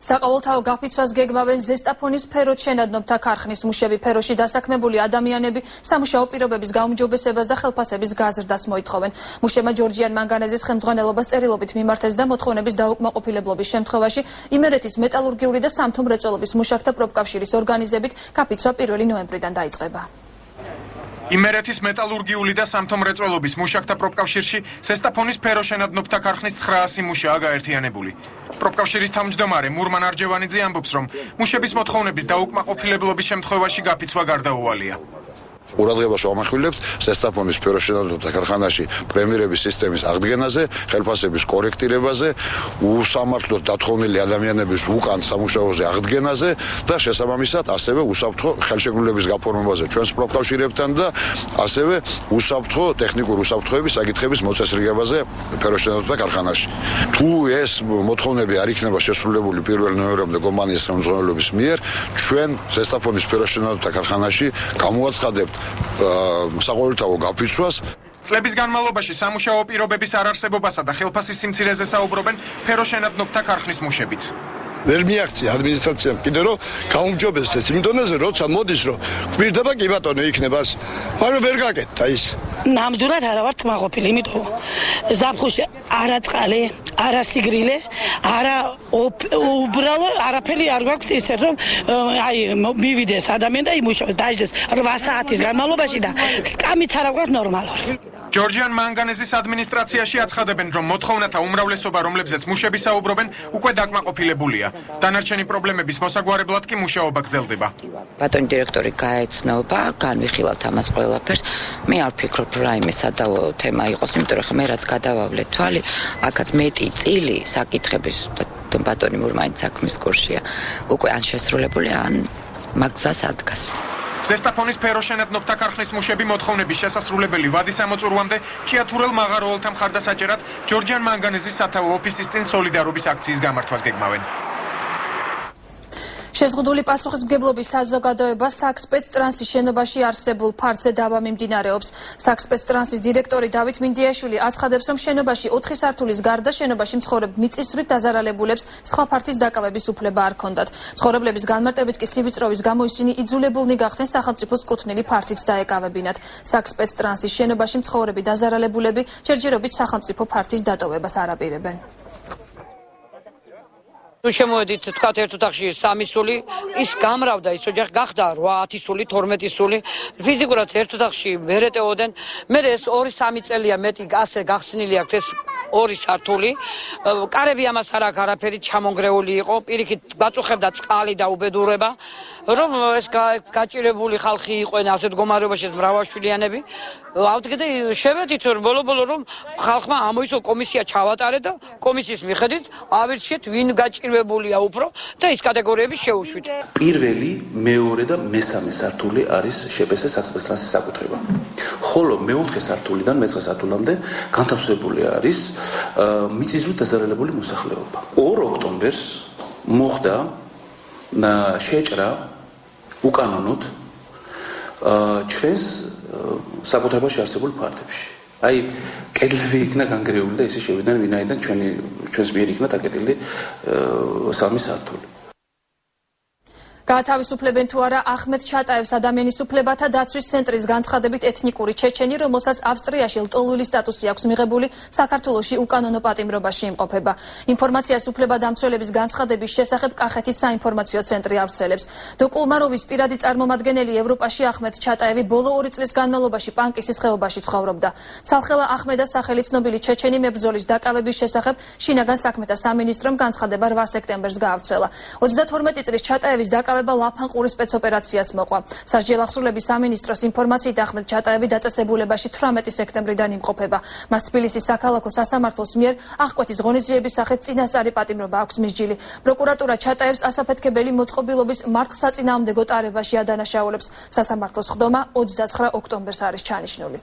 საყოველთაო გაფიცვას გეგმავენ ზესტაფონის ფეროთ შენადნობთა ქარხნის მუშები, ფეროში დასაქმებული ადამიანები სამუშაო პირობების გაუმჯობესებას და ხელფასების გაზრდას მოითხოვენ. მუშებმა ჯორჯიან მანგანეზის ხელმძღვანელობას წერილობით მიმართეს და მოთხოვნების დაუკმაყოფილებლობის შემთხვევაში იმერეთის მეტალურგიული და სამთო მრეწველობის მუშაკთა პროფკავშირის ორგანიზებით გაფიცვა 1 ნოემბრიდან დაიწყება. იმერეთის მეტალურგიული და სამთო მრეწველობის მუშაკთა პროფკავშირში ზესტაფონის ფეროშენადნობთა ქარხნის 900 მუშაა გაერთიანებული. პროფკავშირის თავმჯდომარე მურმან არჯევანიძე ამბობს, რომ მუშების მოთხოვნების დაუკმაყოფილებლობის შემთხვევაში გაფიცვა გარდაუვალია. ყურადღებას ვამახვილებთ ზესტაფონის ფეროშენადნობთა ქარხანაში პრემიერების სისტემის აღდგენაზე, ხელფასების კორექტირებაზე, უსამართლოდ დათხოვნილი ადამიანების უკან სამუშაოზე აღდგენაზე და შესაბამისად ასევე უსაფრთხო ხელშეკრულების გაფორმებაზე ჩვენს პროფკავშირებთან და ასევე უსაფრთხო ტექნიკურ უსაფრთხოების საკითხების მოწესრიგებაზე ფეროშენადნობთა ქარხანაში. თუ ეს მოთხოვნები არ იქნება შესრულებული 1 ნოემბრამდე კომპანიის ხელმძღვანელობის მიერ, ჩვენ ზესტაფონის ფეროშენადნობთა ქარხანაში გამოაცხადებთ საყოველთაო გაფიცვას. წლების განმავლობაში სამუშაო პირობების არარსებობასა და ხელფასის სიმცირეზე საუბრობენ ფეროშენადნობთა ქარხნის მუშებიც. ვერ მიაღწია ადმინისტრაციამ კიდე რომ გაუმჯობესდეს იმ დონეზე, როცა მოდის რომ გვირდება კი ბატონო იქნებას, მაგრამ ვერ გაკეთდა ის. ნამდვილად არა ვარ თმაყოფილი, იმიტომ ზაფხულში არა წყალი, არა სიგრილე, არა უბრალო არაფერი არ გვაქვს ისე რომ აი მივიდეს ადამიანი და იმუშაოს დაიჯდეს 8 საათის განმავლობაში და სკამიც არა გვაქვს ნორმალური. ჯორჯიან მანგანეზის ადმინისტრაციაში აცხადებენ, რომ მოთხოვნათა უმრავლესობა, რომლებზეც მუშები საუბრობენ, უკვე დაკმაყოფილებულია. დანარჩენი პრობლემების მოსაგვარებლად კი მუშაობა გრძელდება. ბატონი დირექტორი გაეცნობა, განვიხილავთ ამას ყველაფერს. მე არ ვფიქრობ, რომ რაიმე სადავო თემა იყოს, იმიტომ რომ მე რაც გადავავლეთ თვალი, აქაც მეტი წილი საკითხების ბატონი მურმანი საქმის კურსია. უკვე ან შესრულებული, ან მაგზას ადგას. ზესტაფონის ფეროშენადნობთა ქარხნის მუშები მოთხოვნების შესასრულებელი ვადის ამოწურვამდე ჭიათურელ მაღაროელთა მხარდასაჭერად ჯორჯიან მანგანეზის სათავო ოფისის წინ სოლიდარობის აქციის გამართვას გეგმავენ. შეზღუდული პასუხისმგებლობის საზოგადოება საქსპეცტრანსის შენობაში არსებულ ფართზე დავა მიმდინარეობს. საქსპეცტრანსის დირექტორი დავით მინდიაშვილი აცხადებს, რომ შენობაში 4 სართულის გარდა შენობაში მცხოვრებ მიწისძვრით დაზარალებულებს სხვა ფართის დაკავების უფლება არ ჰქონდათ. მცხოვრებლების განმარტებით კი სივიწროვის გამო ისინი იძულებულნი გახდნენ სახელმწიფოს კუთვნილი ფართიც დაეკავებინათ. საქსპეცტრანსის შენობაში მცხოვრები დაზარალებულები ჯერჯერობით სახელმწიფო ფართის დატოვებას არ აპირებენ. თუ შემოვედით თქვათ ერთ ოთახში 3 სული, ის გამრავდა, ის ოჯახი გახდა 8-10 სული, 12 სული. ფიზიკურად ერთ ოთახში მერეტეოდენ. მე ეს 2-3 წელია მეტი ასე გახსნილი აქვს ეს 2 სართული. კარები ამას არ აქვს არაფერი ჩამონგრეული იყო. პირიქით გაწუხებდა წყალი და უბედურება. რომ ეს გაჭირებული ხალხი იყვენ ასეთ მდგომარეობაში მრავალშვილიანები. ავდგეთ შევედით ბოლო-ბოლო რომ ხალხმა ამოისო კომისია ჩავატარეთ და კომისიის მიხედვით ავირჩიეთ ვინ გაჭირვებულია უფრო და ის კატეგორიები შევუშვით. პირველი, მეორე და მესამე სართული არის შპს საქსპეცტრანსის საკუთრება. ხოლო მეოთხე სართულიდან მეცხრე სართულამდე განთავსებული არის მიწისძვრით დაზარალებული მოსახლეობა. 2 ოქტომბერს მოხდა შეჭრა უკანონოდ ჩვენს საკუთრებაში არსებულ ფართებში. აი, კედლები იქნა განგრეული და ისე შევიდნენ, ვინაიდან ჩვენს მიერ იქნა დაკეტილი 3 სართული. გაათავისუფლებენ თუ არა ახმედ ჩატაევს ადამიანის უფლებათა დაცვის ცენტრის განცხადებით ეთნიკური ჩეჩენი, რომელსაც ავსტრიაში ლტოლვილი სტატუსი აქვს მიღებული, საქართველოში უკანონო პატიმრობაში იმყოფება. ინფორმაციას უფლებადამცველების განცხადების შესახებ კახეთის საინფორმაციო ცენტრი ავრცელებს. დოკულმაროვის პირადი წარმომადგენელი ევროპაში ახმედ ჩატაევი ბოლო 2 წლის განმავლობაში პანკისის ხეობაში ცხოვრობდა. ცალხელა ახმედას სახელი ცნობილი ჩეჩენი მებრძოლის დაკავების შესახებ შინაგან საქმეთა სამინისტრომ განცხადება 8 სექტემბერს გაავრცელა. 32 წლის ჩატაევის დაკავება ლაფანყურის სპეცოპერაციას მოყვა. სასჯელ ახსრულების სამინისტროს ინფორმაციით ახმედ ჩატაევი დაწესებულებაში 18 სექტემბრიდან იმყოფება. მას თბილისის საქალაქო სასამართლოს მიერ აღკვეთის ღონისძიების სახით წინასწარი პატიმრობა აქვს მისჯილი. პროკურატურა ჩატაევს ასაფეთქებელი მოწყობილობის მართლსაწინააღმდეგო ტარებაში ადანაშაულებს. სასამართლოს ხდომა 29 ოქტომბერს არის ჩანიშნული.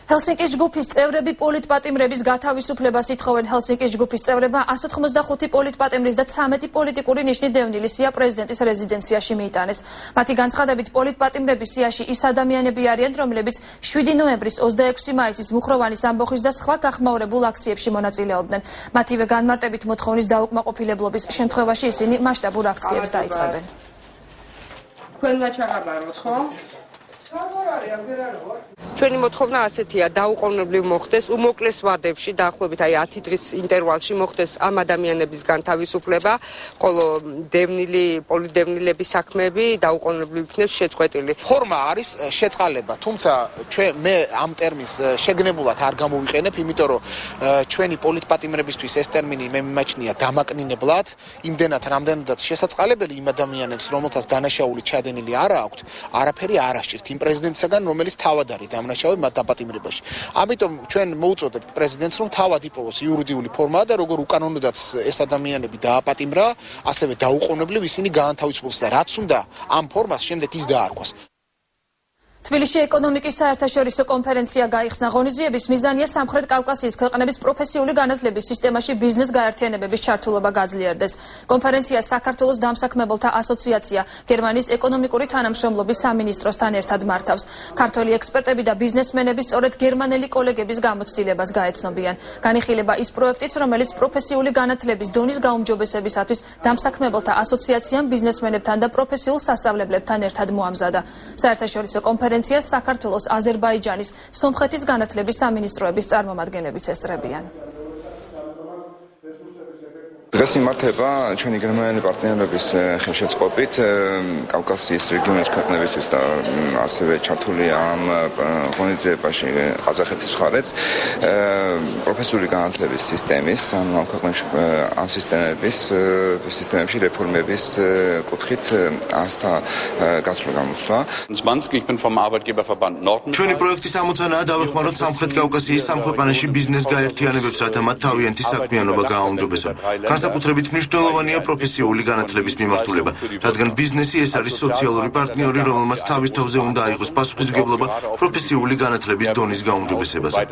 ჰელსინკის ჯგუფის წევრები პოლიტპატიმრების გათავისუფლებას ითხოვენ. ჰელსინკის ჯგუფის წევრებმა 185 პოლიტპატიმრის და 13 პოლიტიკური ნიშნის დევნილი სია პრეზიდენტის რეზიდენციაში მიიტანეს. მათი განცხადებით პოლიტპატიმრების სიაში ის ადამიანები არიან, რომლებიც 7 ნოემბრის 26 მაისის მუხროვანის ამბოხის და სხვა გახმაურებულ აქციებში მონაწილეობდნენ. მათივე განმარტებით მოთხოვნის დაუკმაყოფილებლობის შემთხვევაში ისინი მასშტაბურ აქციებს დაიწყებენ. თქვენმა ჩაღაბაროთ, ხო? ჩვენი მოთხოვნა ასეთია, დაუყოვნებლივ მოხდეს უმოკლეს ვადებში, დაახლოებით აი 10 დღის ინტერვალში მოხდეს ამ ადამიანების განთავისუფლება, ხოლო პოლიდევნილების საქმეები დაუყოვნებლივ იქნებს შეწყვეტილი. ფორმა არის შეწყალება, თუმცა მე ამ ტერმინს შეგნებულად არ გამოვიყენებ, იმიტომ რომ ჩვენი პოლიტპატიმრებისთვის ეს ტერმინი მე მიმაჩნია დამაკნინებლად, იმდენად რამდენადაც შესაწყალებელი იმ ადამიანებს, რომელთაც დანაშაული ჩადენილი არ აქვთ, არაფერი არ აღჭირთ იმ პრეზიდენტისგან, რომელიც თავად არის დამნაშავე მათ დაპატიმრებაში. ამიტომ ჩვენ მოუწოდებთ პრეზიდენტს, რომ თავად იპოვოს იურიდიული ფორმა და როგორ უკანონოდაც ეს ადამიანები დააპატიმრა, ასევე დაუყოვნებლივ ისინი გაანთავისუფლოს და რაც უნდა ამ ფორმას შემდეგ ის დაარქვას. თბილისში ეკონომიკის საერთაშორისო კონფერენცია გაიხსნა. ღონისძიების მიზანია სამხრეთ კავკასიის ქვეყნების პროფესიული განათლების სისტემაში ბიზნეს გაერთიანებების ჩართულობა გაძლიერდეს. კონფერენცია საქართველოს დამსაქმებელთა ასოციაცია გერმანიის ეკონომიკური თანამშრომლობის სამინისტროსთან ერთად მართავს. ქართველი ექსპერტები და ბიზნესმენები სწორედ გერმანელი კოლეგების გამოცდილებას გაეცნობიან. განიხილება ის პროექტიც, რომელიც პროფესიული განათლების დონის გაუმჯობესებისათვის დამსაქმებელთა ასოციაციამ ბიზნესმენებთან და პროფესიულ სასწავლებლებთან ერთად მოამზადა. საერთაშორისო კონფერენციას საქართველოს, აზერბაიჯანის, სომხეთის განათლების სამინისტროების წარმომადგენლებიც ესწრებიან. დღეს იმართება ჩვენი გერმანელი პარტნიორების ხელშეწყობით კავკასიის რეგიონის ქვეყნებისთვის და ასევე ჩართული ამ ღონისძიებაში ყაზახეთის მხარეც პროფესიული განათლების სისტემის ამ ქვეყნებში ამ სისტემებში რეფორმების კუთხით ასთა გაცვლა გამოსვლა. ჩვენი პროექტის ამოცანაა დავეხმაროთ სამხრეთ კავკასიის სამ ქვეყანაში ბიზნეს გაერთიანებებს, რათა მათ თავიანთი საქმიანობა გააუმჯობესონ. განსაკუთრებით მნიშვნელოვანია პროფესიული განათლების მიმართულება, რადგან ბიზნესი ეს არის სოციალური პარტნიორი, რომელმაც თავის თავზე უნდა აიღოს პასუხისმგებლობა პროფესიული განათლების დონის გაუმჯობესებაზე.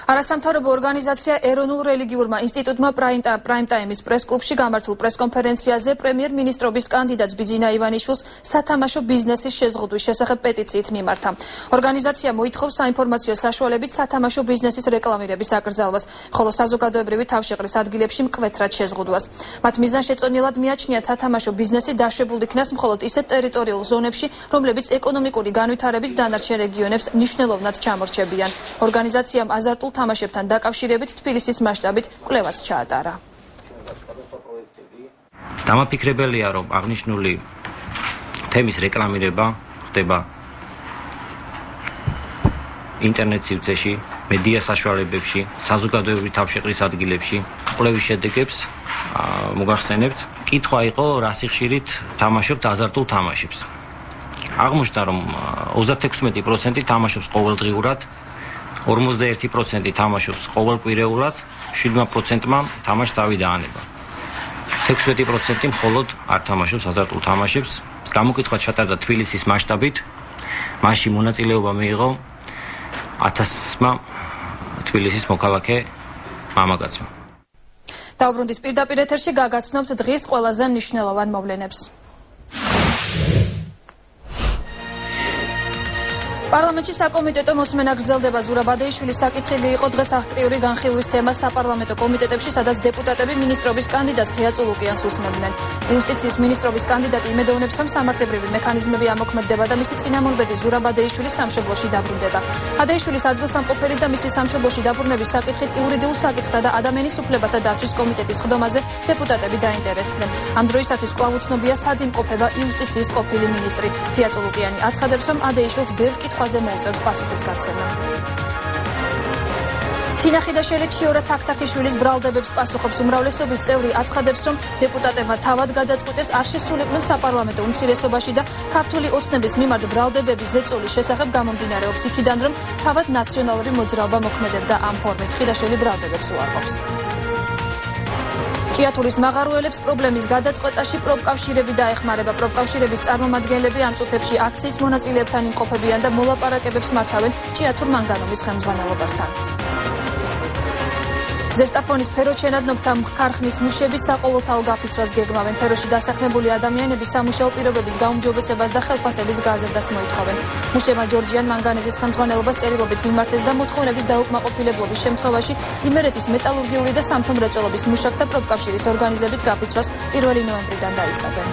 არასამთავრობო ორგანიზაცია ეროვნულ რელიგიურმა ინსტიტუტმა პრაიმ ტაიმის პრეს-კლუბში გამართულ პრეს-კონფერენციაზე პრემიერ-მინისტრობის კანდიდატს ბიძინა ივანიშვილს სათამაშო ბიზნესის შეზღუდვის შესახებ პეტიციით მიმართა. ორგანიზაცია მოითხოვს საინფორმაციო საშუალებით სათამაშო ბიზნესის რეკლამირების აკრძალვას, ხოლო საზოგადოებრივი თავშეყრის ადგილებში მკვეთრად შეზღუდვას. მათ მიზანშეწონილად მიაჩნიათ სათამაშო ბიზნესი დაშვებულ იქნას მხოლოდ ისეთ ტერიტორიულ ზონებში, რომლებიც ეკონომიკური განვითარებით დანარჩენ რეგიონებს მნიშვნელოვნად ჩამორჩებიან. ორგანიზაციამ აზარტულ თამაშებთან დაკავშირებით თბილისის მასშტაბით კვლევაც ჩაატარა. დამაფიქრებელია, რომ აღნიშნული თემის რეკლამირება ხდება ინტერნეტ სივრცეში, მედია საშუალებებში, საზოგადოებრივი თავშეყრის ადგილებში. კვლევის შედეგებს მოგახსენებთ. კითხვა იყო, რა სიხშირით თამაშობთ აზარტულ თამაშებს. აღმოჩნდა, რომ 36% თამაშობს ყოველდღიურად, 41% თამაშობს ყოველკვირეულად, 7%-მა თამაშს თავი დაანება. 16% მხოლოდ არ თამაშობს აზარტულ თამაშებს. გამოკითხვა ჩატარდა თბილისის მასშტაბით. მასში მონაწილეობა მიიღო 1000-მა თბილისის მოქალაქე მამაკაცმა. დავბრუნდით პირდაპირ ეთერში, გაგაცნობთ დღის ყველაზე მნიშვნელოვან მოვლენებს. პარლამენტში საკომიტეტო მოსმენა გრძელდება. ზურაბ ადეიშვილის საკითხი იყო დღეს აქტიური განხილვის თემა საპარლამენტო კომიტეტებში, სადაც დეპუტატები მინისტრობის კანდიდატს თეა წულუკიანს უსმენდნენ. იუსტიციის მინისტრობის კანდიდატი იმედოვნებს, რომ სამართლებრივი მექანიზმები ამოქმედდება და მისი წინამორბედი ზურაბ ადეიშვილი სამშობლოში დაბრუნდება. ადეიშვილის ადგილსამყოფელი და მისი სამშობლოში დაბრუნების საკითხით იურიდიულ საკითხთა და ადამიანის უფლებათა დაცვის კომიტეტის ხდომაზე დეპუტატები დაინტერესდნენ. ამ დროისათვის კვლავ უცნობია, სად იმყოფება იუსტიციის ყოფილი მინისტრი. თეა წულუკიანი აცხადებს, რომ ადეიშვილს ბევრ კითხვაზე მოუწევს პასუხის გაცემა. თინა ხიდაშელი ჩიორა თაქთაქიშვილის ბრალდებებს პასუხობს. უმრავლესობის წევრი აცხადებს, რომ დეპუტატებმა თავად გადაწყვიტეს არ შესულიყვნენ საპარლამენტო უმცირესობაში და ქართული ოცნების მიმართ ბრალდებების ზეწოლის შესახებ გამომდინარეობს იქიდან, რომ თავად ნაციონალური მოძრაობა მოქმედებდა ამ ფორმით. ხიდაშელი ბრალდებებს უარყოფს. ჭიათურის მაღაროელებს პრობლემის გადაწყვეტაში პროფკავშირები დაეხმარება. პროფკავშირების წარმომადგენლები ამ წუთებში აქციის მონაწილეებთან იმყოფებიან და მოლაპარაკებებს მართავენ ჭიათურ მანგანუმის ხელმძღვანელობასთან. ზესტაფონის ფეროჩენადნობთა ქარხნის მუშები საყოველთაო გაფიცვას გეგმავენ. ფეროში დასაქმებული ადამიანები სამუშაო პირობების გაუმჯობესებას და ხელფასების გაზრდას მოითხოვენ. მუშებმა ჯორჯიან მანგანეზის ხელმძღვანელობას წერილობით მიმართეს და მოთხოვნების დაუკმაყოფილებლობის შემთხვევაში იმერეთის მეტალურგიული და სამთო-მრეწველობის მუშაკთა პროფკავშირის ორგანიზებით გაფიცვას 1 ნოემბრიდან დაიწყებენ.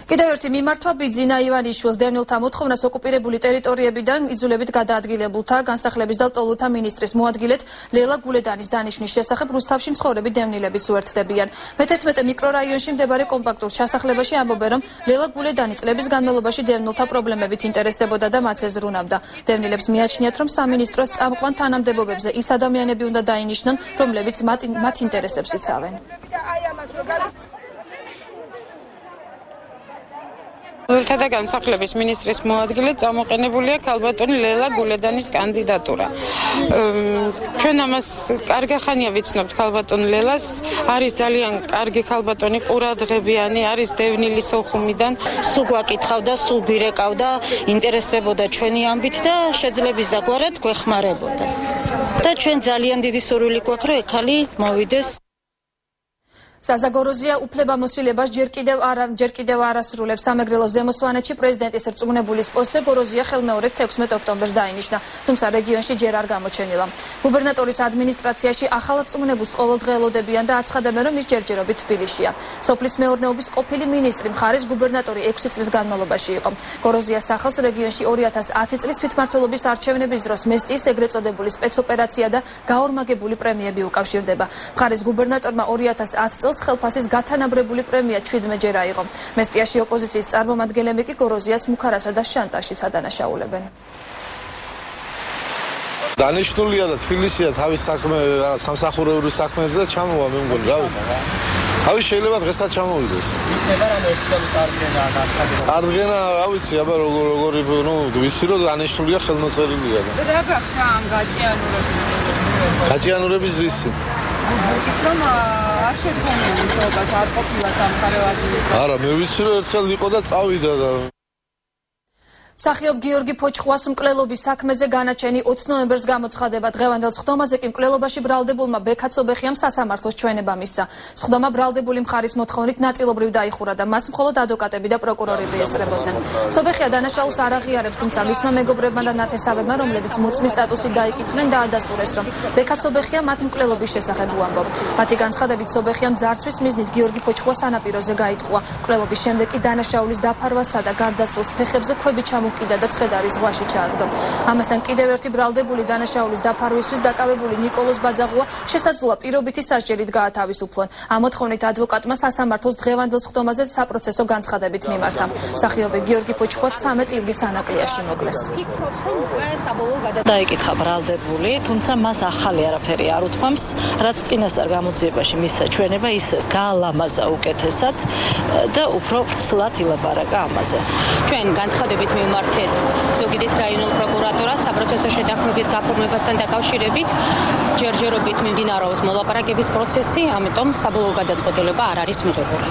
კიდევ ერთი მიმართვა ბიძინა ივანიშვილს დევნილთა მოთხოვნას ოკუპირებული ტერიტორიებიდან იძულებით გადაადგილებულთა განსახლების და ლტოლვილთა მინისტრის მოადგილედ ლელა გულედანის დანიშვნის შესახებ რუსთავში მცხოვრები დევნილებიც უერთდებიან. მე-11 მიკრორაიონში მდებარე კომპაქტურ ჩასახლებაში ამბობენ, რომ ლელა გულედანი წლების განმავლობაში დევნილთა პრობლემებით ინტერესდებოდა და მათზე ზრუნავდა. დევნილებს მიაჩნიათ, რომ სამინისტროს წამყვან თანამდებობებზე ის ადამიანები უნდა დაინიშნონ, რომლებიც მათ ინტერესებს იცავენ. ლტოლვილთა და განსახლების მინისტრის მოადგილედ წამოყენებულია ქალბატონი ლელა გულედანის კანდიდატურა. ჩვენ ამას კარგი ხანია ვიცნობთ ქალბატონ ლელას, არის ძალიან კარგი ქალბატონი, ყურადღებიანი, არის დევნილის ოხუმიდან. სულ გვაკითხავდა, სულ გვირეკავდა, ინტერესდებოდა ჩვენი ამბით და შეძლების დაგვარად გვეხმარებოდა. და ჩვენ ძალიან დიდი სურვილი გვაქვს, რომ ეხალი მოვიდეს. საზაგოროზია უფლებამოსილებას ჯერ კიდევ არასრულებს. სამეგრელოს ზემოსვანეთში პრეზიდენტის რწმუნებულის პოსტზე გოროზია ხელმეორედ 16 ოქტომბერს დაინიშნა, თუმცა რეგიონში ჯერ არ გამოჩენილა. გუბერნატორის ადმინისტრაციაში ახალ რწმუნებულს ყოველდღიელოდებიან და აცხადებენ, რომ ის ჯერჯერობით თბილისშია. სოფლის მეურნეობის ყოფილი მინისტრი მხარის გუბერნატორი 6 წლის განმავლობაში იყო. გოროზიას სახელს რეგიონში 2010 წლის თვითმმართველობის არჩევნების დროს მესტიის ეგრეთ წოდებული სპეცოპერაცია და გაორმაგებული პრემიები უკავშირდება. მხარის გუბერნატორმა 2010 წელს ხელფასის გათანაბრებული პრემია 17-ჯერ აიღო. მესტიაში ოპოზიციის წარმომადგენლები კი გოროზიას მუქარასა და შანტაჟით ადანაშაულებენ. დანიშნულია და თბილისია თავის სამსახურეური საქმეებზე და ჩამოვა მე მგონი რა ვიცი. თავი შეიძლება დღესაც ჩამოვიდეს. იქნება რამე ოფიციალური წარდგენა განცხადება. წარდგენა რა ვიცი, აბა როგორი ვიცი რომ დანიშნულია ხელმოწერილია და. რა გახდა ამ გაჭიანურების? გაჭიანურების რისი? ის რომ არ შეგვიძლია მუშაობას არ ყოფილა სამხარეო ადმინისტრაცია. არა, მე ვიცი რომ ერთხელ იყო და წავიდა და მსახიობ გიორგი ფოჩხვას მკვლელობის საქმეზე განაჩენი 20 ნოემბერს გამოცხადება. დღევანდელ სხდომაზე კი მკვლელობაში ბრალდებულმა ბექაცობეხიამ სასამართლოს ჩვენება მისცა. სხდომა ბრალდებული მხარის მოთხოვნით ნაწილობრივ დაიხურა და მას მხოლოდ ადვოკატები და პროკურორები ესწრებოდნენ. ცობეხია დანაშაულს არ აღიარებს, თუმცა მისმა მეგობრებმა და ნათესავებმა, რომლებიც მოწმის სტატუსით დაიკითხნენ, დაადასტურეს, რომ ბექაცობეხია მათ მკვლელობის შესახებ უამბობ. მათი განცხადებით ცობეხიამ ძარცვის მიზნით გიორგი ფოჩხვა სანაპიროზე გაიტყუა. მკვლელობის შემდეგ კი დანაშაულის დაფარვასა და გარდაცვალს ფეხებზე ქვები უკიდა და ცხედარის ზღვაში ჩააგდო. ამასთან კიდევ ერთი ბრალდებული დანაშაულის დაფარვისთვის დაკავებული ნიკოლოზ ბაძაღუა შესაძლოა პირობითი სასჯელით გაათავისუფლონ. ამ მოთხოვნით ადვოკატმა სასამართლოს დღევანდელ სხდომაზე საპროცესო განცხადებით მიმართა. მსახიობი გიორგი ფოჩხვა 13 ივლის ანაკლიაში მოკლეს. დაიკითხა ბრალდებული, თუმცა მას ახალი არაფერი არ უთქვამს, რაც წინასწარ გამოძიებაში მისცა ჩვენება, ის გაალამაზა უკეთესად და უფრო ვრცლად ილაპარაკა ამაზე. ჩვენ განცხადებით მივმართეთ ზუგდიდის რაიონულ პროკურატურას საპროცესო შეთანხმების გაფორმებასთან დაკავშირებით. ჯერჯერობით მიმდინარეობს მოლაპარაკების პროცესი, ამიტომ საბოლოო გადაწყვეტილება არ არის მიღებული.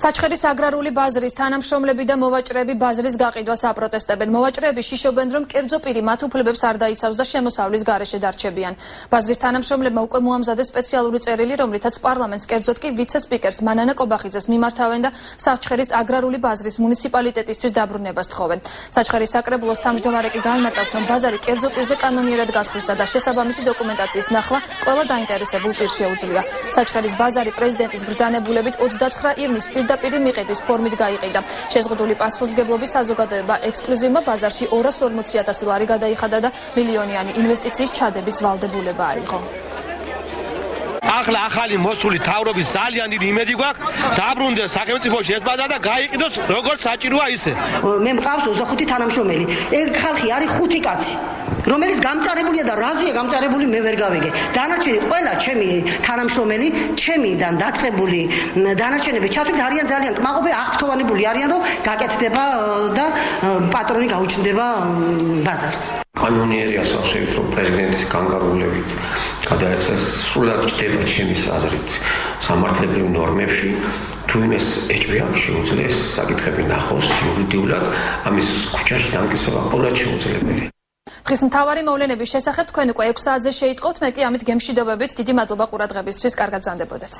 საჩხერის აგრარული ბაზრის თანამშრომლები და მოვაჭრეები ბაზრის გაყიდვას აპროტესტებენ. მოვაჭრეები შიშობენ, რომ კერძო პირი მათ უფლებებს არ დაიცავს და შემოსავლის გარეშე დარჩებიან. ბაზრის თანამშრომლებმა უკვე მოამზადეს სპეციალური წერილი, რომლითაც პარლამენტს, კერძოდ კი ვიცე-სპიკერს მანანა კობახიძეს მიმართავენ და საჩხერის აგრარული ბაზრის მუნიციპალიტეტისთვის დაბრუნებას თხოვენ. საჩხერის საკრებულოს თავმჯდომარე კი განმარტავს, რომ ბაზარი კერძო პირზე კანონიერად გასხვისდა და შესაბამისი დოკუმენტაციის ნახვა ყველა დაინტერესებულ პირს შეუძლია. საჩხერის ბაზარი პრეზიდენტის ბრძანებულებით 29 ივნის პირდაპირ მიყიდვის ფორმით გაიყიდა. შეზღუდული პასუხისმგებლობის საზოგადოება ექსკლუზივმა ბაზარში 240,000 ლარი გადაიხადა და მილიონიანი ინვესტიციის ჩადების ვალდებულება აიღო. ახლა ახალი მოსული თავრობის ძალიან დიდი იმედი გვაქვს, დაბრუნდეს სახელმწიფოში ეს ბაზარი და გაიყიდოს როგორც საჭიროა ისე. მე მყავს 25 თანამშრომელი. ეგ ხალხი არის 5 კაცი. რომელიც გამწარებულია და რაზეა გამწარებული მე ვერ გავიგე. დანარჩენი ყველა ჩემი თანამშრომელი, ჩემიდან დაწყებული დანარჩენები ჩათვლით არიან ძალიან კმაყოფილები, აღფრთოვანებული არიან, რომ გაკეთდება და პატრონი გაუჩნდება ბაზარს. კანონიერი ასახავთ, რომ პრეზიდენტის განკარგულებით გადაეცეს სრულად ჩდება ჩემის აზრით სამართლებრივ ნორმებში. თუ იმეს ეჭვია შეუძლეს საკითხები ნახოს იურიდიულად, ამის ქუჩაში დამკისრება ყოველად შეუძლებელი. დღის მთავარი მოვლენების შესახებ თქვენ უკვე 6 საათზე შეიტყოთ, მე კი ამით გემშვიდობებით დიდი მადლობა ყურადღებისთვის, კარგად გრძანდებოდეთ.